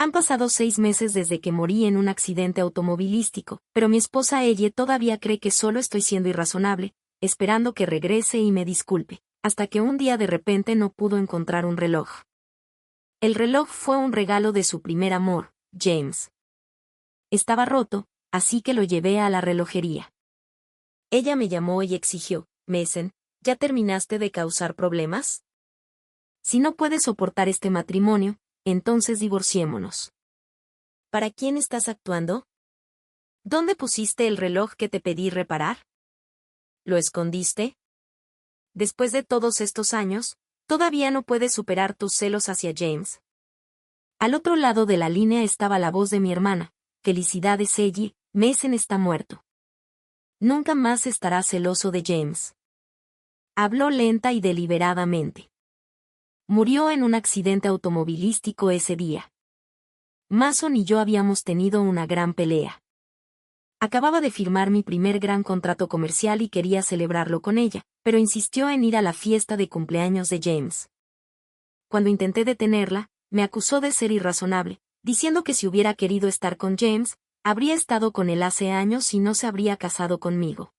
Han pasado 6 meses desde que morí en un accidente automovilístico, pero mi esposa Elle todavía cree que solo estoy siendo irrazonable, esperando que regrese y me disculpe, hasta que un día de repente no pudo encontrar un reloj. El reloj fue un regalo de su primer amor, James. Estaba roto, así que lo llevé a la relojería. Ella me llamó y exigió, Mason, ¿ya terminaste de causar problemas? Si no puedes soportar este matrimonio, entonces divorciémonos. ¿Para quién estás actuando? ¿Dónde pusiste el reloj que te pedí reparar? ¿Lo escondiste? Después de todos estos años, todavía no puedes superar tus celos hacia James. Al otro lado de la línea estaba la voz de mi hermana. Felicidades, Elle, Mason está muerto. Nunca más estará celoso de James. Habló lenta y deliberadamente. Murió en un accidente automovilístico ese día. Mason y yo habíamos tenido una gran pelea. Acababa de firmar mi primer gran contrato comercial y quería celebrarlo con ella, pero insistió en ir a la fiesta de cumpleaños de James. Cuando intenté detenerla, me acusó de ser irrazonable, diciendo que si hubiera querido estar con James, habría estado con él hace años y no se habría casado conmigo.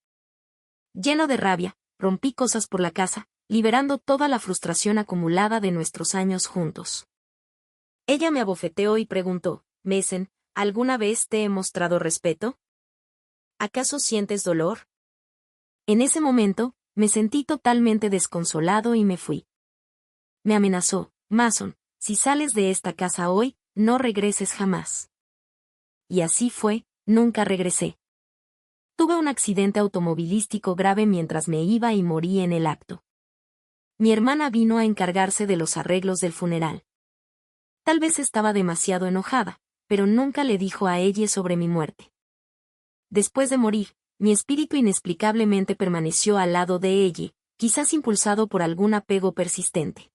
Lleno de rabia, rompí cosas por la casa, liberando toda la frustración acumulada de nuestros años juntos. Ella me abofeteó y preguntó, Mason, ¿alguna vez te he mostrado respeto? ¿Acaso sientes dolor? En ese momento, me sentí totalmente desconsolado y me fui. Me amenazó, Mason, si sales de esta casa hoy, no regreses jamás. Y así fue, nunca regresé. Tuve un accidente automovilístico grave mientras me iba y morí en el acto. Mi hermana vino a encargarse de los arreglos del funeral. Tal vez estaba demasiado enojada, pero nunca le dijo a ella sobre mi muerte. Después de morir, mi espíritu inexplicablemente permaneció al lado de ella, quizás impulsado por algún apego persistente.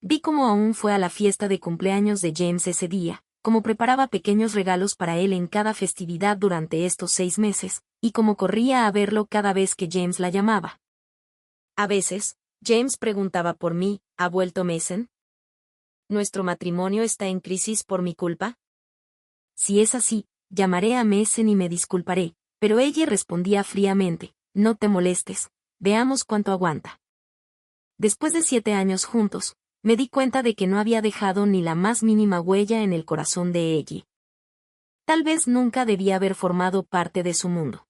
Vi cómo aún fue a la fiesta de cumpleaños de James ese día, cómo preparaba pequeños regalos para él en cada festividad durante estos 6 meses, y cómo corría a verlo cada vez que James la llamaba. A veces, James preguntaba por mí, ¿ha vuelto Mason? ¿Nuestro matrimonio está en crisis por mi culpa? Si es así, llamaré a Mason y me disculparé, pero ella respondía fríamente, no te molestes, veamos cuánto aguanta. Después de 7 años juntos, me di cuenta de que no había dejado ni la más mínima huella en el corazón de ella. Tal vez nunca debía haber formado parte de su mundo.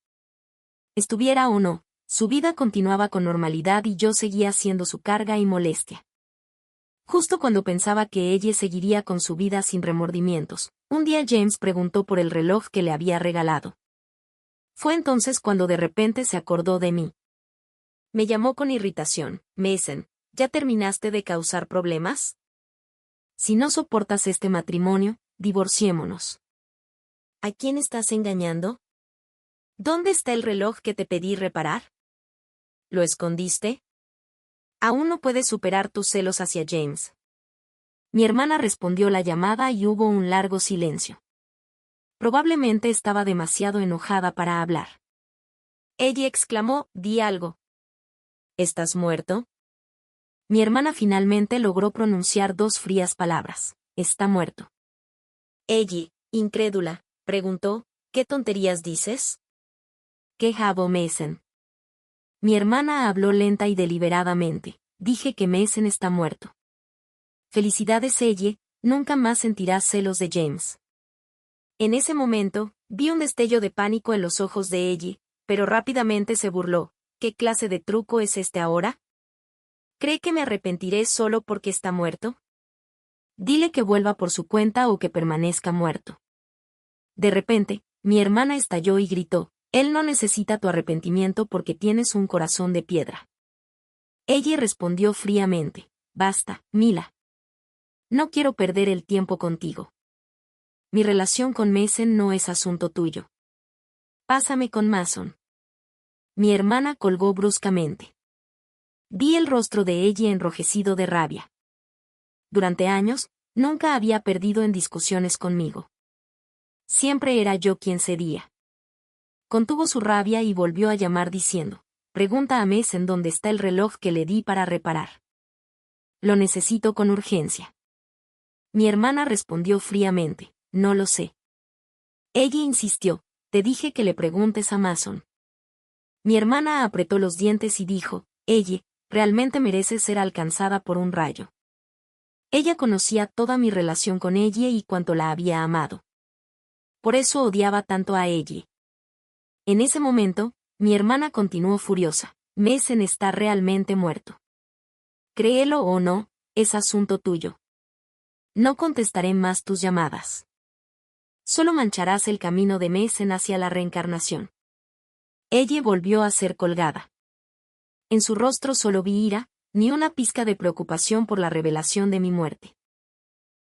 Estuviera o no, su vida continuaba con normalidad y yo seguía siendo su carga y molestia. Justo cuando pensaba que ella seguiría con su vida sin remordimientos, un día James preguntó por el reloj que le había regalado. Fue entonces cuando de repente se acordó de mí. Me llamó con irritación, Mason, ¿ya terminaste de causar problemas? Si no soportas este matrimonio, divorciémonos. ¿A quién estás engañando? ¿Dónde está el reloj que te pedí reparar? ¿Lo escondiste? Aún no puedes superar tus celos hacia James. Mi hermana respondió la llamada y hubo un largo silencio. Probablemente estaba demasiado enojada para hablar. Ella exclamó, di algo. ¿Estás muerto? Mi hermana finalmente logró pronunciar 2 frías palabras. Está muerto. Ella, incrédula, preguntó, ¿qué tonterías dices? ¿Qué jabo Mason? Mi hermana habló lenta y deliberadamente. Dije que Mason está muerto. Felicidades ella, nunca más sentirás celos de James. En ese momento, vi un destello de pánico en los ojos de ella, pero rápidamente se burló. ¿Qué clase de truco es este ahora? ¿Cree que me arrepentiré solo porque está muerto? Dile que vuelva por su cuenta o que permanezca muerto. De repente, mi hermana estalló y gritó, él no necesita tu arrepentimiento porque tienes un corazón de piedra. Ella respondió fríamente, basta, Mila. No quiero perder el tiempo contigo. Mi relación con Mason no es asunto tuyo. Pásame con Mason. Mi hermana colgó bruscamente. Vi el rostro de ella enrojecido de rabia. Durante años, nunca había perdido en discusiones conmigo. Siempre era yo quien cedía. Contuvo su rabia y volvió a llamar diciendo, pregunta a Mason dónde está el reloj que le di para reparar. Lo necesito con urgencia. Mi hermana respondió fríamente, no lo sé. Ella insistió, te dije que le preguntes a Mason. Mi hermana apretó los dientes y dijo, ella, realmente merece ser alcanzada por un rayo. Ella conocía toda mi relación con ella y cuánto la había amado. Por eso odiaba tanto a ella. En ese momento, mi hermana continuó furiosa, Mason está realmente muerto. Créelo o no, es asunto tuyo. No contestaré más tus llamadas. Solo mancharás el camino de Mason hacia la reencarnación. Ella volvió a ser colgada. En su rostro solo vi ira, ni una pizca de preocupación por la revelación de mi muerte.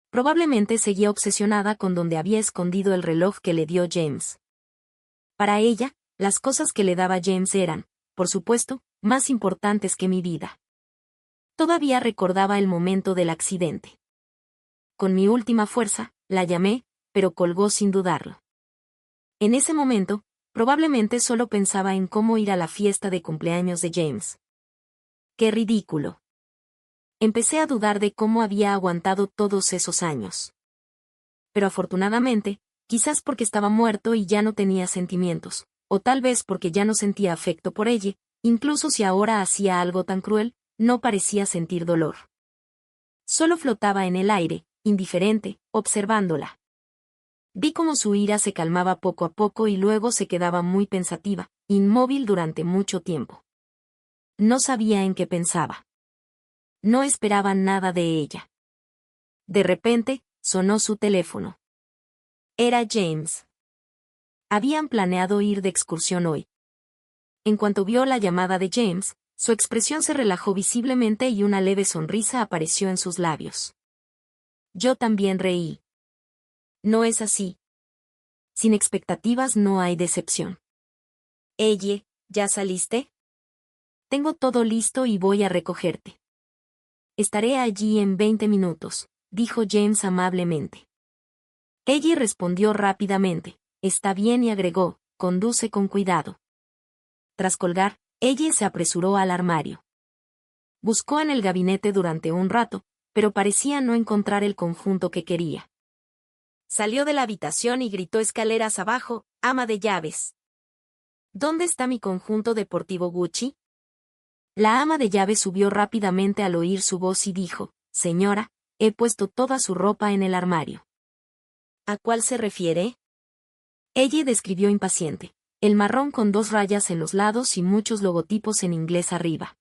Probablemente seguía obsesionada con donde había escondido el reloj que le dio James. Para ella, las cosas que le daba James eran, por supuesto, más importantes que mi vida. Todavía recordaba el momento del accidente. Con mi última fuerza, la llamé, pero colgó sin dudarlo. En ese momento, probablemente solo pensaba en cómo ir a la fiesta de cumpleaños de James. ¡Qué ridículo! Empecé a dudar de cómo había aguantado todos esos años. Pero afortunadamente, quizás porque estaba muerto y ya no tenía sentimientos, o tal vez porque ya no sentía afecto por ella, incluso si ahora hacía algo tan cruel, no parecía sentir dolor. Solo flotaba en el aire, indiferente, observándola. Vi cómo su ira se calmaba poco a poco y luego se quedaba muy pensativa, inmóvil durante mucho tiempo. No sabía en qué pensaba. No esperaba nada de ella. De repente, sonó su teléfono. Era James. Habían planeado ir de excursión hoy. En cuanto vio la llamada de James, su expresión se relajó visiblemente y una leve sonrisa apareció en sus labios. Yo también reí. No es así. Sin expectativas no hay decepción. Ella, ¿ya saliste? Tengo todo listo y voy a recogerte. Estaré allí en 20 minutos, dijo James amablemente. Ella respondió rápidamente, está bien y agregó, conduce con cuidado. Tras colgar, ella se apresuró al armario. Buscó en el gabinete durante un rato, pero parecía no encontrar el conjunto que quería. Salió de la habitación y gritó escaleras abajo, ama de llaves. ¿Dónde está mi conjunto deportivo Gucci? La ama de llaves subió rápidamente al oír su voz y dijo, señora, he puesto toda su ropa en el armario. ¿A cuál se refiere? Ella describió impaciente, el marrón con 2 rayas en los lados y muchos logotipos en inglés arriba.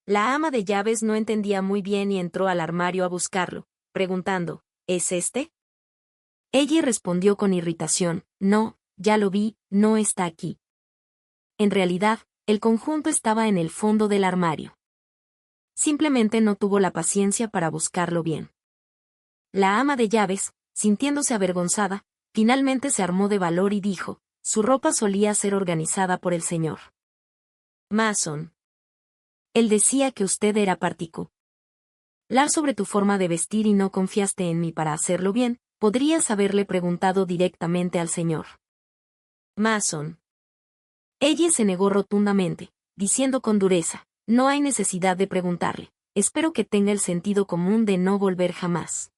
La ama de llaves no entendía muy bien y entró al armario a buscarlo, preguntando, ¿es este? Ella respondió con irritación, no, ya lo vi, no está aquí. En realidad, el conjunto estaba en el fondo del armario. Simplemente no tuvo la paciencia para buscarlo bien. La ama de llaves, sintiéndose avergonzada, finalmente se armó de valor y dijo, su ropa solía ser organizada por el señor Mason. Él decía que usted era particular sobre tu forma de vestir y no confiaste en mí para hacerlo bien, podrías haberle preguntado directamente al señor Mason. Ella se negó rotundamente, diciendo con dureza, no hay necesidad de preguntarle, espero que tenga el sentido común de no volver jamás.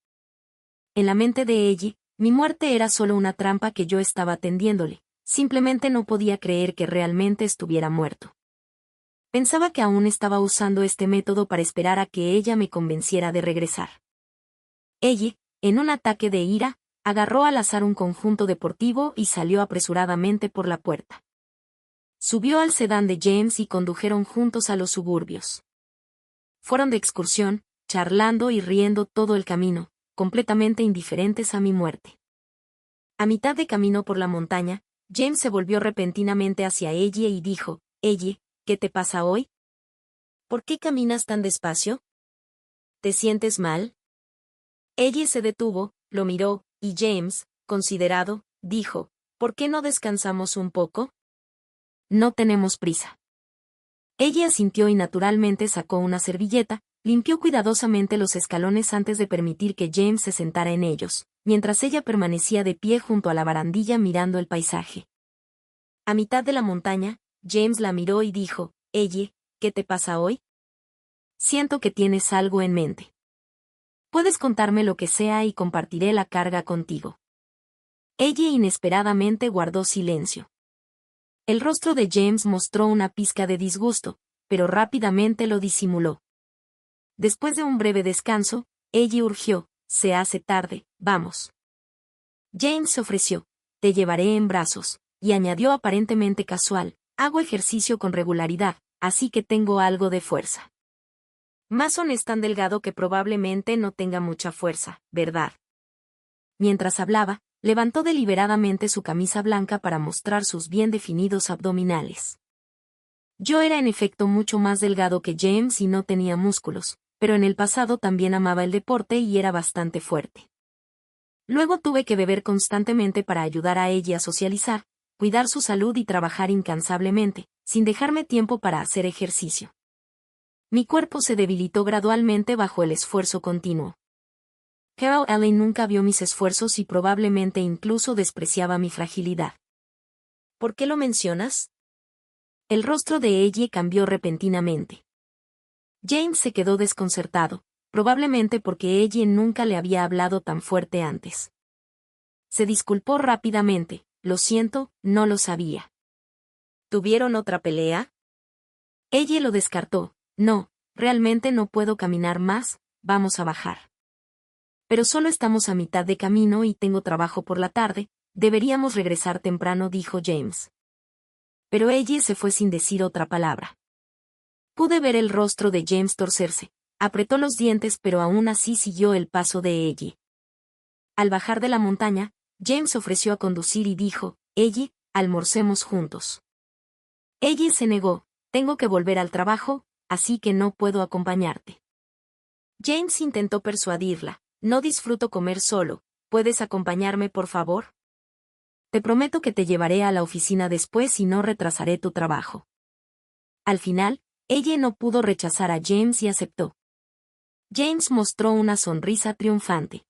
En la mente de ella, mi muerte era solo una trampa que yo estaba tendiéndole, simplemente no podía creer que realmente estuviera muerto. Pensaba que aún estaba usando este método para esperar a que ella me convenciera de regresar. Ella, en un ataque de ira, agarró al azar un conjunto deportivo y salió apresuradamente por la puerta. Subió al sedán de James y condujeron juntos a los suburbios. Fueron de excursión, charlando y riendo todo el camino, completamente indiferentes a mi muerte. A mitad de camino por la montaña, James se volvió repentinamente hacia ella y dijo, «Ella, ¿qué te pasa hoy? ¿Por qué caminas tan despacio? ¿Te sientes mal?» Ella se detuvo, lo miró, y James, considerado, dijo, «¿Por qué no descansamos un poco?» «No tenemos prisa». Ella asintió y naturalmente sacó una servilleta, limpió cuidadosamente los escalones antes de permitir que James se sentara en ellos, mientras ella permanecía de pie junto a la barandilla mirando el paisaje. A mitad de la montaña, James la miró y dijo, «Ella, ¿qué te pasa hoy? Siento que tienes algo en mente». Puedes contarme lo que sea y compartiré la carga contigo. Ella inesperadamente guardó silencio. El rostro de James mostró una pizca de disgusto, pero rápidamente lo disimuló. Después de un breve descanso, ella urgió: se hace tarde, vamos. James se ofreció: te llevaré en brazos, y añadió aparentemente casual: hago ejercicio con regularidad, así que tengo algo de fuerza. Mason es tan delgado que probablemente no tenga mucha fuerza, ¿verdad? Mientras hablaba, levantó deliberadamente su camisa blanca para mostrar sus bien definidos abdominales. Yo era en efecto mucho más delgado que James y no tenía músculos, pero en el pasado también amaba el deporte y era bastante fuerte. Luego tuve que beber constantemente para ayudar a ella a socializar, cuidar su salud y trabajar incansablemente, sin dejarme tiempo para hacer ejercicio. Mi cuerpo se debilitó gradualmente bajo el esfuerzo continuo. Carol Allen nunca vio mis esfuerzos y probablemente incluso despreciaba mi fragilidad. ¿Por qué lo mencionas? El rostro de ella cambió repentinamente. James se quedó desconcertado, probablemente porque ella nunca le había hablado tan fuerte antes. Se disculpó rápidamente: lo siento, no lo sabía. ¿Tuvieron otra pelea? Ella lo descartó: no, realmente no puedo caminar más, vamos a bajar. Pero solo estamos a mitad de camino y tengo trabajo por la tarde, deberíamos regresar temprano, dijo James. Pero ella se fue sin decir otra palabra. Pude ver el rostro de James torcerse, apretó los dientes pero aún así siguió el paso de ella. Al bajar de la montaña, James ofreció a conducir y dijo: ella, almorcemos juntos. Ella se negó: tengo que volver al trabajo, así que no puedo acompañarte. James intentó persuadirla: no disfruto comer solo, ¿puedes acompañarme por favor? Te prometo que te llevaré a la oficina después y no retrasaré tu trabajo. Al final, ella no pudo rechazar a James y aceptó. James mostró una sonrisa triunfante.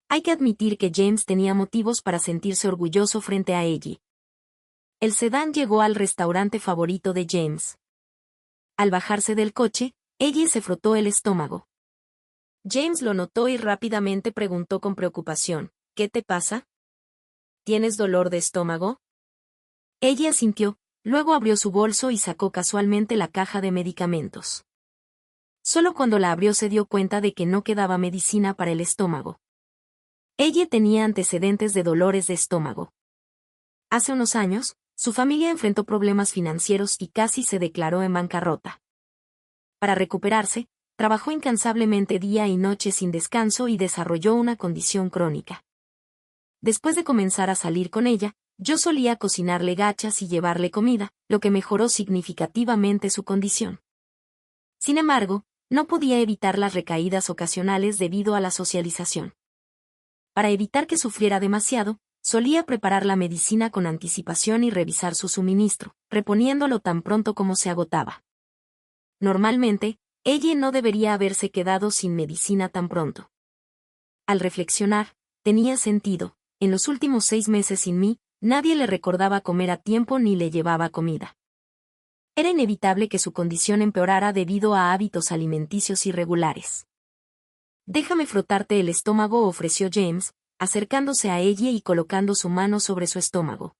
Hay que admitir que James tenía motivos para sentirse orgulloso frente a ella. El sedán llegó al restaurante favorito de James. Al bajarse del coche, ella se frotó el estómago. James lo notó y rápidamente preguntó con preocupación: ¿qué te pasa? ¿Tienes dolor de estómago? Ella asintió, luego abrió su bolso y sacó casualmente la caja de medicamentos. Solo cuando la abrió se dio cuenta de que no quedaba medicina para el estómago. Ella tenía antecedentes de dolores de estómago. Hace unos años, su familia enfrentó problemas financieros y casi se declaró en bancarrota. Para recuperarse, trabajó incansablemente día y noche sin descanso y desarrolló una condición crónica. Después de comenzar a salir con ella, yo solía cocinarle gachas y llevarle comida, lo que mejoró significativamente su condición. Sin embargo, no podía evitar las recaídas ocasionales debido a la socialización. Para evitar que sufriera demasiado, solía preparar la medicina con anticipación y revisar su suministro, reponiéndolo tan pronto como se agotaba. Normalmente, ella no debería haberse quedado sin medicina tan pronto. Al reflexionar, tenía sentido: en los últimos 6 meses sin mí, nadie le recordaba comer a tiempo ni le llevaba comida. Era inevitable que su condición empeorara debido a hábitos alimenticios irregulares. Déjame frotarte el estómago, ofreció James, acercándose a ella y colocando su mano sobre su estómago.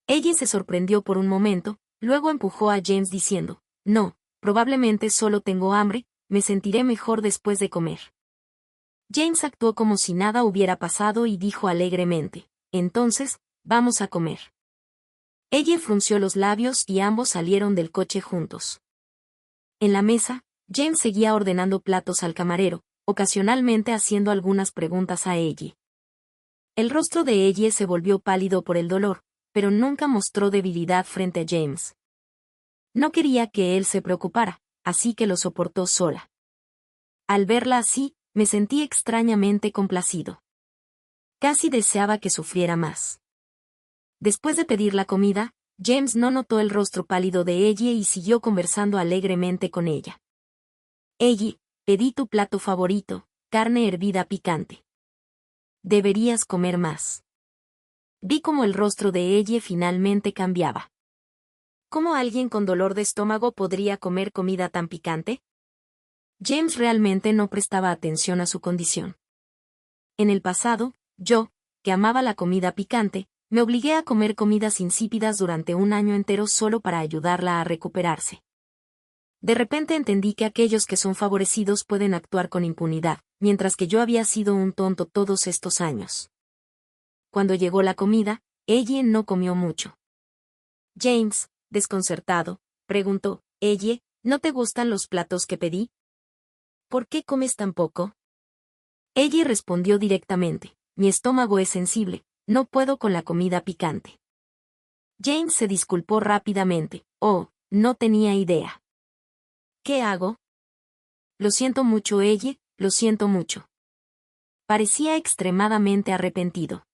Ella se sorprendió por un momento, luego empujó a James diciendo: no, probablemente solo tengo hambre, me sentiré mejor después de comer. James actuó como si nada hubiera pasado y dijo alegremente: entonces, vamos a comer. Ella frunció los labios y ambos salieron del coche juntos. En la mesa, James seguía ordenando platos al camarero, ocasionalmente haciendo algunas preguntas a ella. El rostro de ella se volvió pálido por el dolor, pero nunca mostró debilidad frente a James. No quería que él se preocupara, así que lo soportó sola. Al verla así, me sentí extrañamente complacido. Casi deseaba que sufriera más. Después de pedir la comida, James no notó el rostro pálido de ella y siguió conversando alegremente con ella. Ella, pedí tu plato favorito, carne hervida picante. Deberías comer más. Vi cómo el rostro de ella finalmente cambiaba. ¿Cómo alguien con dolor de estómago podría comer comida tan picante? James realmente no prestaba atención a su condición. En el pasado, yo, que amaba la comida picante, me obligué a comer comidas insípidas durante un año entero solo para ayudarla a recuperarse. De repente entendí que aquellos que son favorecidos pueden actuar con impunidad, mientras que yo había sido un tonto todos estos años. Cuando llegó la comida, ella no comió mucho. James, desconcertado, preguntó, «Oye, ¿no te gustan los platos que pedí? ¿Por qué comes tan poco?» Ella respondió directamente, «Mi estómago es sensible, no puedo con la comida picante». James se disculpó rápidamente, «Oh, no tenía idea». «¿Qué hago?» «Lo siento mucho, ella, lo siento mucho». Parecía extremadamente arrepentido.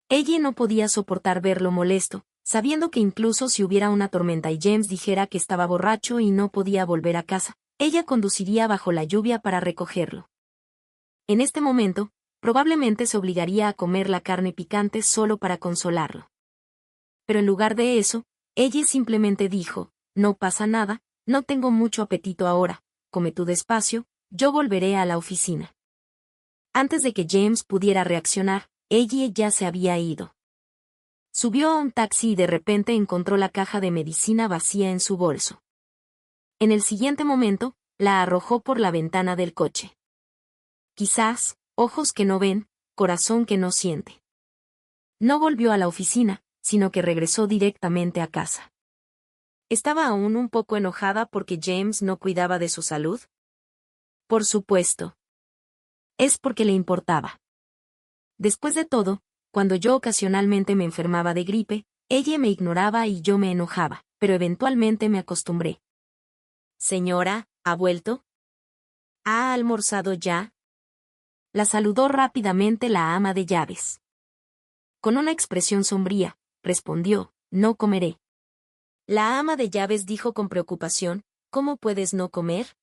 Ella no podía soportar verlo molesto, sabiendo que incluso si hubiera una tormenta y James dijera que estaba borracho y no podía volver a casa, ella conduciría bajo la lluvia para recogerlo. En este momento, probablemente se obligaría a comer la carne picante solo para consolarlo. Pero en lugar de eso, ella simplemente dijo, «No pasa nada, no tengo mucho apetito ahora, come tú despacio, yo volveré a la oficina». Antes de que James pudiera reaccionar, ella ya se había ido. Subió a un taxi y de repente encontró la caja de medicina vacía en su bolso. En el siguiente momento, la arrojó por la ventana del coche. Quizás, ojos que no ven, corazón que no siente. No volvió a la oficina, sino que regresó directamente a casa. ¿Estaba aún un poco enojada porque James no cuidaba de su salud? Por supuesto. Es porque le importaba. Después de todo, cuando yo ocasionalmente me enfermaba de gripe, ella me ignoraba y yo me enojaba, pero eventualmente me acostumbré. «Señora, ¿ha vuelto? ¿Ha almorzado ya?» La saludó rápidamente la ama de llaves. Con una expresión sombría, respondió, «No comeré». La ama de llaves dijo con preocupación, «¿Cómo puedes no comer?»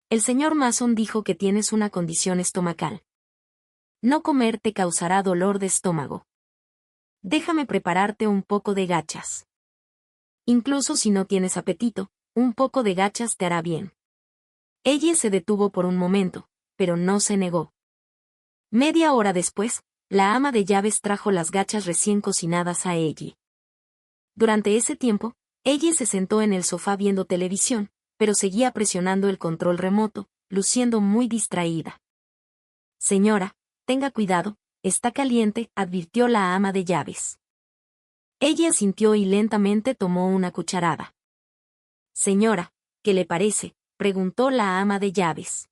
El señor Mason dijo que tienes una condición estomacal. No comer te causará dolor de estómago. Déjame prepararte un poco de gachas. Incluso si no tienes apetito, un poco de gachas te hará bien. Ella se detuvo por un momento, pero no se negó. Media hora después, la ama de llaves trajo las gachas recién cocinadas a ella. Durante ese tiempo, ella se sentó en el sofá viendo televisión, pero seguía presionando el control remoto, luciendo muy distraída. «Señora, tenga cuidado, está caliente», advirtió la ama de llaves. Ella asintió y lentamente tomó una cucharada. «Señora, ¿qué le parece?», preguntó la ama de llaves.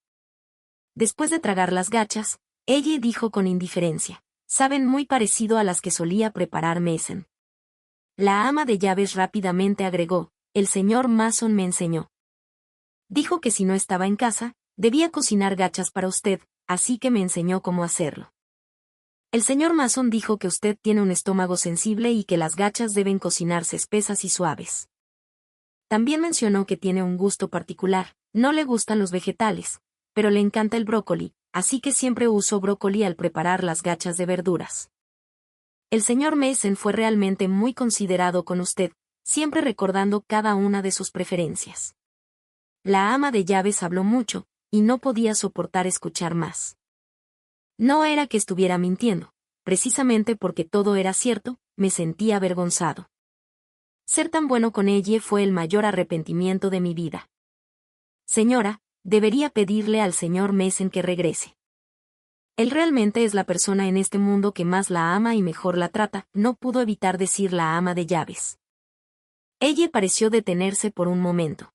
Después de tragar las gachas, ella dijo con indiferencia, «Saben muy parecido a las que solía preparar Mason». La ama de llaves rápidamente agregó, «El señor Mason me enseñó. Dijo que si no estaba en casa, debía cocinar gachas para usted, así que me enseñó cómo hacerlo. El señor Mason dijo que usted tiene un estómago sensible y que las gachas deben cocinarse espesas y suaves. También mencionó que tiene un gusto particular, no le gustan los vegetales, pero le encanta el brócoli, así que siempre uso brócoli al preparar las gachas de verduras. El señor Mason fue realmente muy considerado con usted, siempre recordando cada una de sus preferencias». La ama de llaves habló mucho, y no podía soportar escuchar más. No era que estuviera mintiendo, precisamente porque todo era cierto, me sentía avergonzado. Ser tan bueno con ella fue el mayor arrepentimiento de mi vida. «Señora, debería pedirle al señor Mason que regrese. Él realmente es la persona en este mundo que más la ama y mejor la trata», no pudo evitar decir la ama de llaves. Ella pareció detenerse por un momento.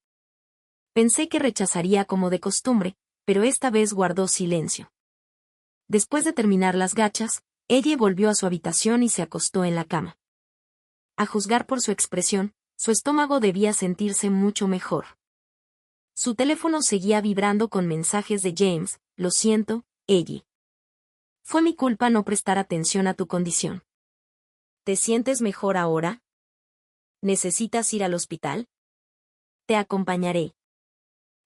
Pensé que rechazaría como de costumbre, pero esta vez guardó silencio. Después de terminar las gachas, ella volvió a su habitación y se acostó en la cama. A juzgar por su expresión, su estómago debía sentirse mucho mejor. Su teléfono seguía vibrando con mensajes de James, «Lo siento, Ellie. Fue mi culpa no prestar atención a tu condición. ¿Te sientes mejor ahora? ¿Necesitas ir al hospital? Te acompañaré».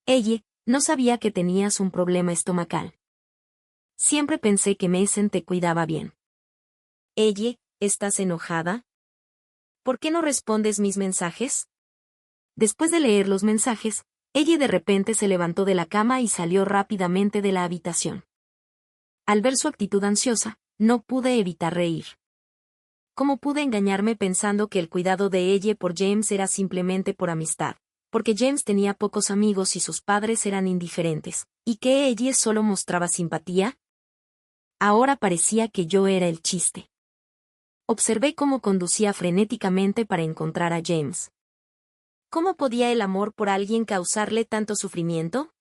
Ella no sabía que tenías un problema estomacal. Siempre pensé que Mason te cuidaba bien. Ella, ¿estás enojada? ¿Por qué no respondes mis mensajes? Después de leer los mensajes, Ella de repente se levantó de la cama y salió rápidamente de la habitación. Al ver su actitud ansiosa, no pude evitar reír. ¿Cómo pude engañarme pensando que el cuidado de ella por James era simplemente por amistad? Porque James tenía pocos amigos y sus padres eran indiferentes, y que ella solo mostraba simpatía. Ahora parecía que yo era el chiste. Observé cómo conducía frenéticamente para encontrar a James. ¿Cómo podía el amor por alguien causarle tanto sufrimiento?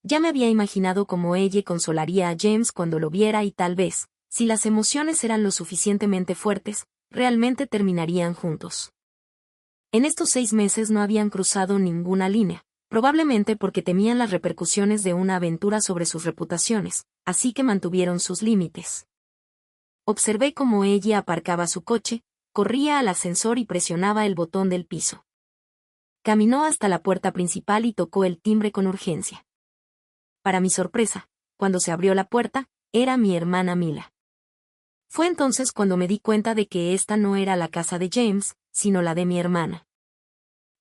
Ya me había imaginado cómo ella consolaría a James cuando lo viera y tal vez, si las emociones eran lo suficientemente fuertes, realmente terminarían juntos. En estos 6 meses no habían cruzado ninguna línea, probablemente porque temían las repercusiones de una aventura sobre sus reputaciones, así que mantuvieron sus límites. Observé cómo ella aparcaba su coche, corría al ascensor y presionaba el botón del piso. Caminó hasta la puerta principal y tocó el timbre con urgencia. Para mi sorpresa, cuando se abrió la puerta, era mi hermana Mila. Fue entonces cuando me di cuenta de que esta no era la casa de James, sino la de mi hermana.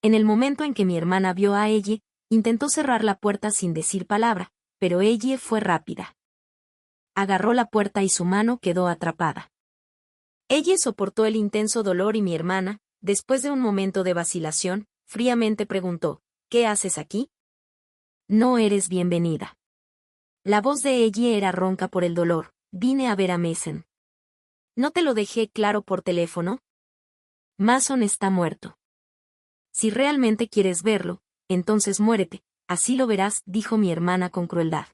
En el momento en que mi hermana vio a ella, intentó cerrar la puerta sin decir palabra, pero ella fue rápida. Agarró la puerta y su mano quedó atrapada. Ella soportó el intenso dolor y mi hermana, después de un momento de vacilación, fríamente preguntó, ¿qué haces aquí? No eres bienvenida. La voz de ella era ronca por el dolor. Vine a ver a Mason. ¿No te lo dejé claro por teléfono? Mason está muerto. Si realmente quieres verlo, entonces muérete, así lo verás, dijo mi hermana con crueldad.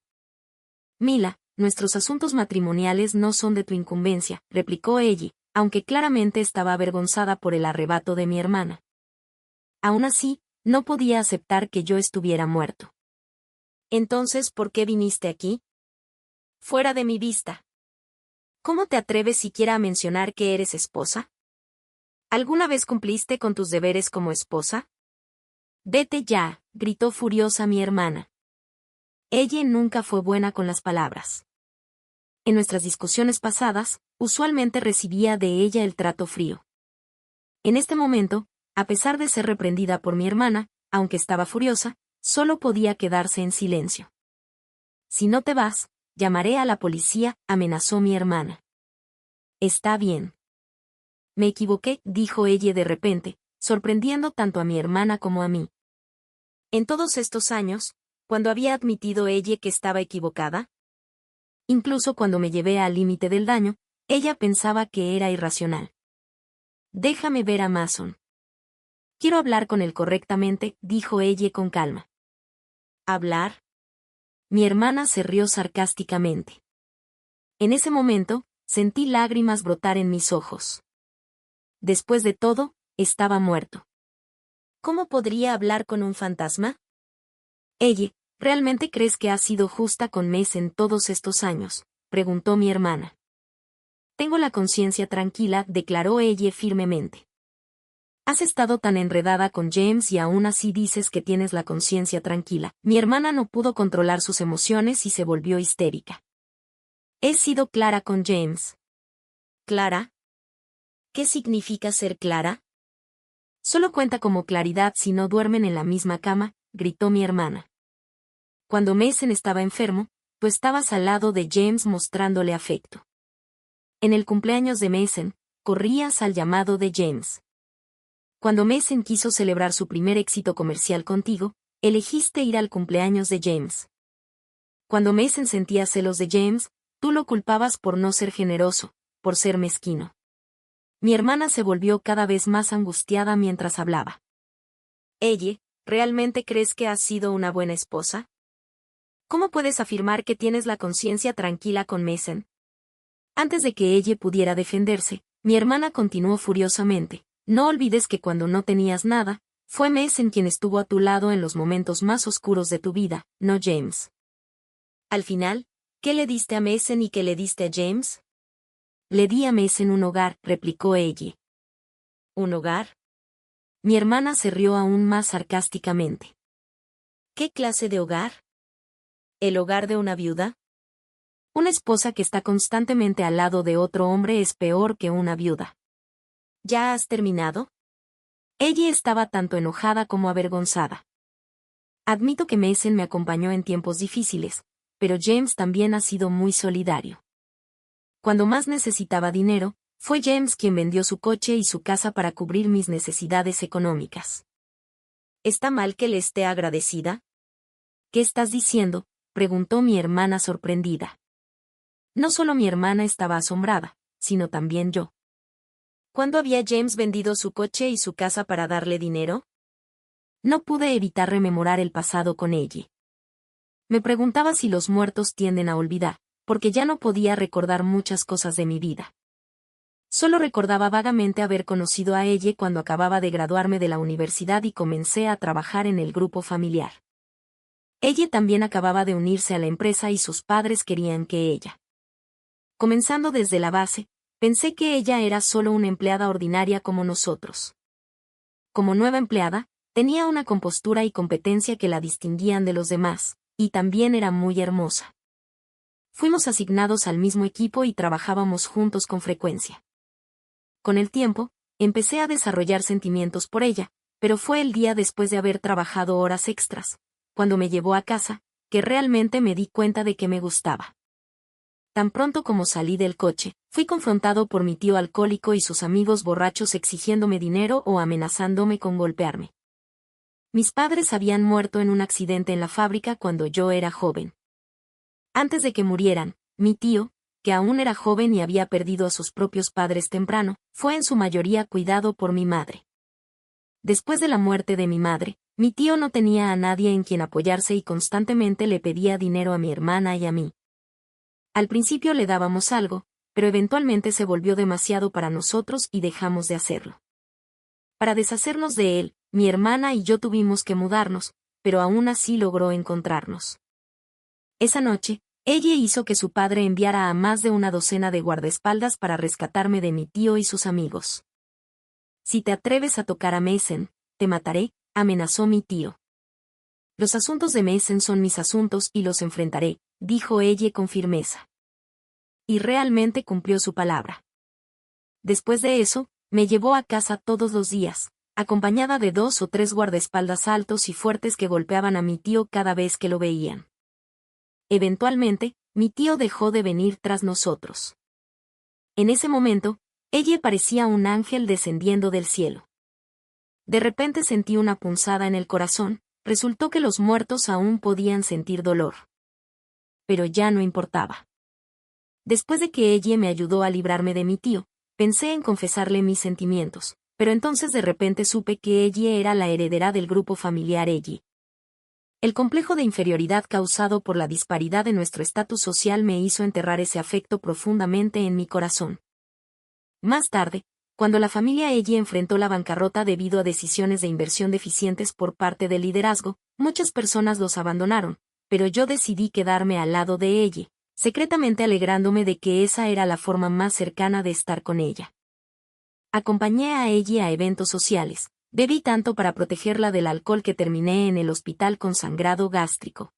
Mila, nuestros asuntos matrimoniales no son de tu incumbencia, replicó ella, aunque claramente estaba avergonzada por el arrebato de mi hermana. Aún así, no podía aceptar que yo estuviera muerto. Entonces, ¿por qué viniste aquí? Fuera de mi vista. ¿Cómo te atreves siquiera a mencionar que eres esposa? ¿Alguna vez cumpliste con tus deberes como esposa? Vete ya, gritó furiosa mi hermana. Ella nunca fue buena con las palabras. En nuestras discusiones pasadas, usualmente recibía de ella el trato frío. En este momento, a pesar de ser reprendida por mi hermana, aunque estaba furiosa, solo podía quedarse en silencio. Si no te vas, llamaré a la policía, amenazó mi hermana. Está bien. Me equivoqué, dijo ella de repente, sorprendiendo tanto a mi hermana como a mí. En todos estos años, ¿cuándo había admitido ella que estaba equivocada? Incluso cuando me llevé al límite del daño, ella pensaba que era irracional. Déjame ver a Mason. Quiero hablar con él correctamente, dijo ella con calma. ¿Hablar? Mi hermana se rió sarcásticamente. En ese momento, sentí lágrimas brotar en mis ojos. Después de todo, estaba muerto. ¿Cómo podría hablar con un fantasma? Ella, ¿realmente crees que has sido justa con Mason todos estos años?, preguntó mi hermana. Tengo la conciencia tranquila, declaró ella firmemente. Has estado tan enredada con James y aún así dices que tienes la conciencia tranquila. Mi hermana no pudo controlar sus emociones y se volvió histérica. He sido clara con James. ¿Clara? ¿Qué significa ser clara? Solo cuenta como claridad si no duermen en la misma cama, gritó mi hermana. Cuando Mason estaba enfermo, tú estabas al lado de James mostrándole afecto. En el cumpleaños de Mason, corrías al llamado de James. Cuando Mason quiso celebrar su primer éxito comercial contigo, elegiste ir al cumpleaños de James. Cuando Mason sentía celos de James, tú lo culpabas por no ser generoso, por ser mezquino. Mi hermana se volvió cada vez más angustiada mientras hablaba. Ella, ¿realmente crees que has sido una buena esposa? ¿Cómo puedes afirmar que tienes la conciencia tranquila con Mason? Antes de que ella pudiera defenderse, mi hermana continuó furiosamente. No olvides que cuando no tenías nada, fue Mason quien estuvo a tu lado en los momentos más oscuros de tu vida, no James. Al final, ¿qué le diste a Mason y qué le diste a James? Le di a Mason un hogar, replicó ella. ¿Un hogar? Mi hermana se rió aún más sarcásticamente. ¿Qué clase de hogar? ¿El hogar de una viuda? Una esposa que está constantemente al lado de otro hombre es peor que una viuda. ¿Ya has terminado? Ella estaba tanto enojada como avergonzada. Admito que Mason me acompañó en tiempos difíciles, pero James también ha sido muy solidario. Cuando más necesitaba dinero, fue James quien vendió su coche y su casa para cubrir mis necesidades económicas. ¿Está mal que le esté agradecida? ¿Qué estás diciendo?, preguntó mi hermana sorprendida. No solo mi hermana estaba asombrada, sino también yo. ¿Cuándo había James vendido su coche y su casa para darle dinero? No pude evitar rememorar el pasado con ella. Me preguntaba si los muertos tienden a olvidar, porque ya no podía recordar muchas cosas de mi vida. Solo recordaba vagamente haber conocido a ella cuando acababa de graduarme de la universidad y comencé a trabajar en el grupo familiar. Ella también acababa de unirse a la empresa y sus padres querían que ella. Comenzando desde la base, pensé que ella era solo una empleada ordinaria como nosotros. Como nueva empleada, tenía una compostura y competencia que la distinguían de los demás, y también era muy hermosa. Fuimos asignados al mismo equipo y trabajábamos juntos con frecuencia. Con el tiempo, empecé a desarrollar sentimientos por ella, pero fue el día después de haber trabajado horas extras, cuando me llevó a casa, que realmente me di cuenta de que me gustaba. Tan pronto como salí del coche, fui confrontado por mi tío alcohólico y sus amigos borrachos exigiéndome dinero o amenazándome con golpearme. Mis padres habían muerto en un accidente en la fábrica cuando yo era joven. Antes de que murieran, mi tío, que aún era joven y había perdido a sus propios padres temprano, fue en su mayoría cuidado por mi madre. Después de la muerte de mi madre, mi tío no tenía a nadie en quien apoyarse y constantemente le pedía dinero a mi hermana y a mí. Al principio le dábamos algo, pero eventualmente se volvió demasiado para nosotros y dejamos de hacerlo. Para deshacernos de él, mi hermana y yo tuvimos que mudarnos, pero aún así logró encontrarnos. Esa noche, ella hizo que su padre enviara a más de una docena de guardaespaldas para rescatarme de mi tío y sus amigos. Si te atreves a tocar a Mason, te mataré, amenazó mi tío. Los asuntos de Mason son mis asuntos y los enfrentaré, dijo ella con firmeza. Y realmente cumplió su palabra. Después de eso, me llevó a casa todos los días, acompañada de 2 o 3 guardaespaldas altos y fuertes que golpeaban a mi tío cada vez que lo veían. Eventualmente, mi tío dejó de venir tras nosotros. En ese momento, ella parecía un ángel descendiendo del cielo. De repente sentí una punzada en el corazón, resultó que los muertos aún podían sentir dolor. Pero ya no importaba. Después de que ella me ayudó a librarme de mi tío, pensé en confesarle mis sentimientos, pero entonces de repente supe que ella era la heredera del grupo familiar ella. El complejo de inferioridad causado por la disparidad de nuestro estatus social me hizo enterrar ese afecto profundamente en mi corazón. Más tarde, cuando la familia ella enfrentó la bancarrota debido a decisiones de inversión deficientes por parte del liderazgo, muchas personas los abandonaron, pero yo decidí quedarme al lado de ella, secretamente alegrándome de que esa era la forma más cercana de estar con ella. Acompañé a ella a eventos sociales, bebí tanto para protegerla del alcohol que terminé en el hospital con sangrado gástrico.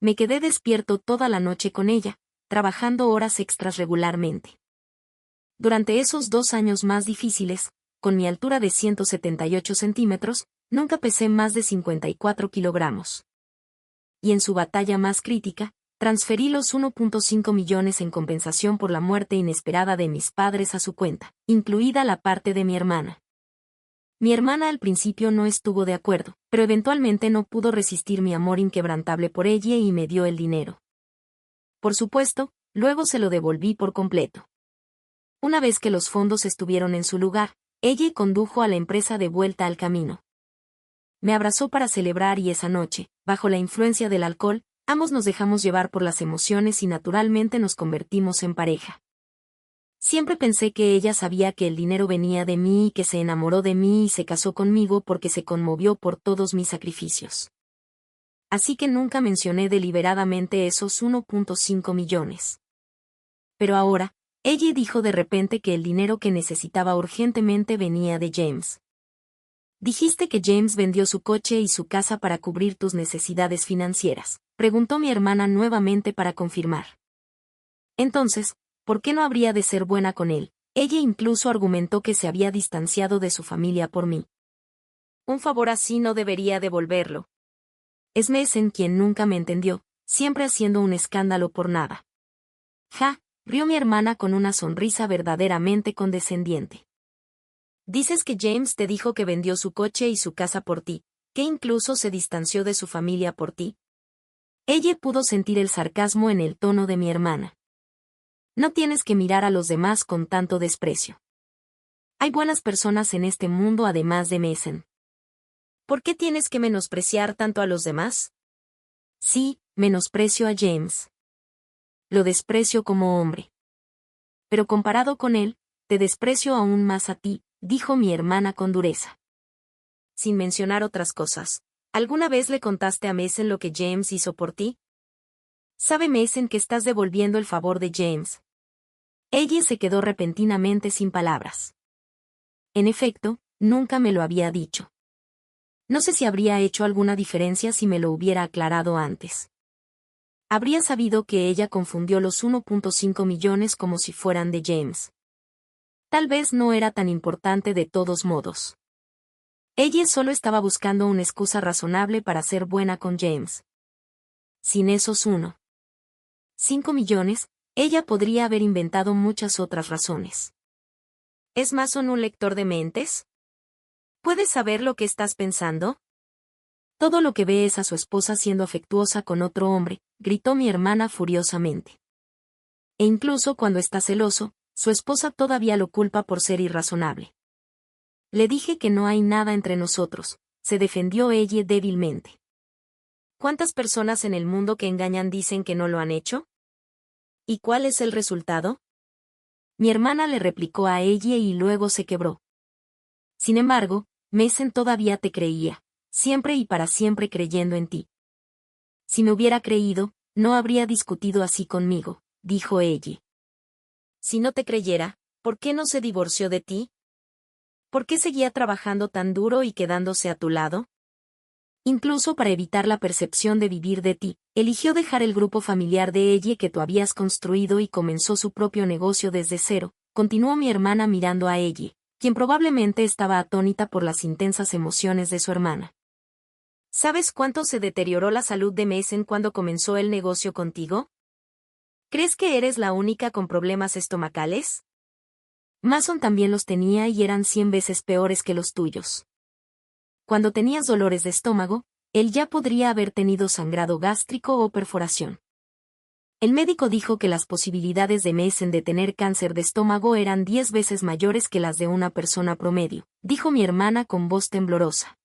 Me quedé despierto toda la noche con ella, trabajando horas extras regularmente. Durante esos 2 años más difíciles, con mi altura de 178 centímetros, nunca pesé más de 54 kilogramos. Y en su batalla más crítica, transferí los 1.5 millones en compensación por la muerte inesperada de mis padres a su cuenta, incluida la parte de mi hermana. Mi hermana al principio no estuvo de acuerdo, pero eventualmente no pudo resistir mi amor inquebrantable por ella y me dio el dinero. Por supuesto, luego se lo devolví por completo. Una vez que los fondos estuvieron en su lugar, ella condujo a la empresa de vuelta al camino. Me abrazó para celebrar y esa noche, bajo la influencia del alcohol, ambos nos dejamos llevar por las emociones y naturalmente nos convertimos en pareja. Siempre pensé que ella sabía que el dinero venía de mí y que se enamoró de mí y se casó conmigo porque se conmovió por todos mis sacrificios. Así que nunca mencioné deliberadamente esos 1.5 millones. Pero ahora, ella dijo de repente que el dinero que necesitaba urgentemente venía de James. Dijiste que James vendió su coche y su casa para cubrir tus necesidades financieras, preguntó mi hermana nuevamente para confirmar. Entonces, ¿por qué no habría de ser buena con él? Ella incluso argumentó que se había distanciado de su familia por mí. Un favor así no debería devolverlo. Es Mason quien nunca me entendió, siempre haciendo un escándalo por nada. Ja, rió mi hermana con una sonrisa verdaderamente condescendiente. Dices que James te dijo que vendió su coche y su casa por ti, que incluso se distanció de su familia por ti. Ella pudo sentir el sarcasmo en el tono de mi hermana. No tienes que mirar a los demás con tanto desprecio. Hay buenas personas en este mundo además de Mason. ¿Por qué tienes que menospreciar tanto a los demás? Sí, menosprecio a James. Lo desprecio como hombre. Pero comparado con él, te desprecio aún más a ti, dijo mi hermana con dureza. Sin mencionar otras cosas, ¿alguna vez le contaste a Mason lo que James hizo por ti? ¿Sabe Mason que estás devolviendo el favor de James? Ella se quedó repentinamente sin palabras. En efecto, nunca me lo había dicho. No sé si habría hecho alguna diferencia si me lo hubiera aclarado antes. Habría sabido que ella confundió los 1.5 millones como si fueran de James. Tal vez no era tan importante de todos modos. Ella solo estaba buscando una excusa razonable para ser buena con James. Sin esos 1.5 millones, ella podría haber inventado muchas otras razones. ¿Es Mason un lector de mentes? ¿Puedes saber lo que estás pensando? Todo lo que ve es a su esposa siendo afectuosa con otro hombre, gritó mi hermana furiosamente. E incluso cuando está celoso, su esposa todavía lo culpa por ser irrazonable. Le dije que no hay nada entre nosotros, se defendió ella débilmente. ¿Cuántas personas en el mundo que engañan dicen que no lo han hecho? ¿Y cuál es el resultado? Mi hermana le replicó a ella y luego se quebró. Sin embargo, Mason todavía te creía, siempre y para siempre creyendo en ti. Si me hubiera creído, no habría discutido así conmigo, dijo ella. Si no te creyera, ¿por qué no se divorció de ti? ¿Por qué seguía trabajando tan duro y quedándose a tu lado? Incluso para evitar la percepción de vivir de ti, eligió dejar el grupo familiar de ella que tú habías construido y comenzó su propio negocio desde cero, continuó mi hermana mirando a ella, quien probablemente estaba atónita por las intensas emociones de su hermana. ¿Sabes cuánto se deterioró la salud de Mason cuando comenzó el negocio contigo? ¿Crees que eres la única con problemas estomacales? Mason también los tenía y eran 100 veces peores que los tuyos. Cuando tenías dolores de estómago, él ya podría haber tenido sangrado gástrico o perforación. El médico dijo que las posibilidades de Mason de tener cáncer de estómago eran 10 veces mayores que las de una persona promedio, dijo mi hermana con voz temblorosa.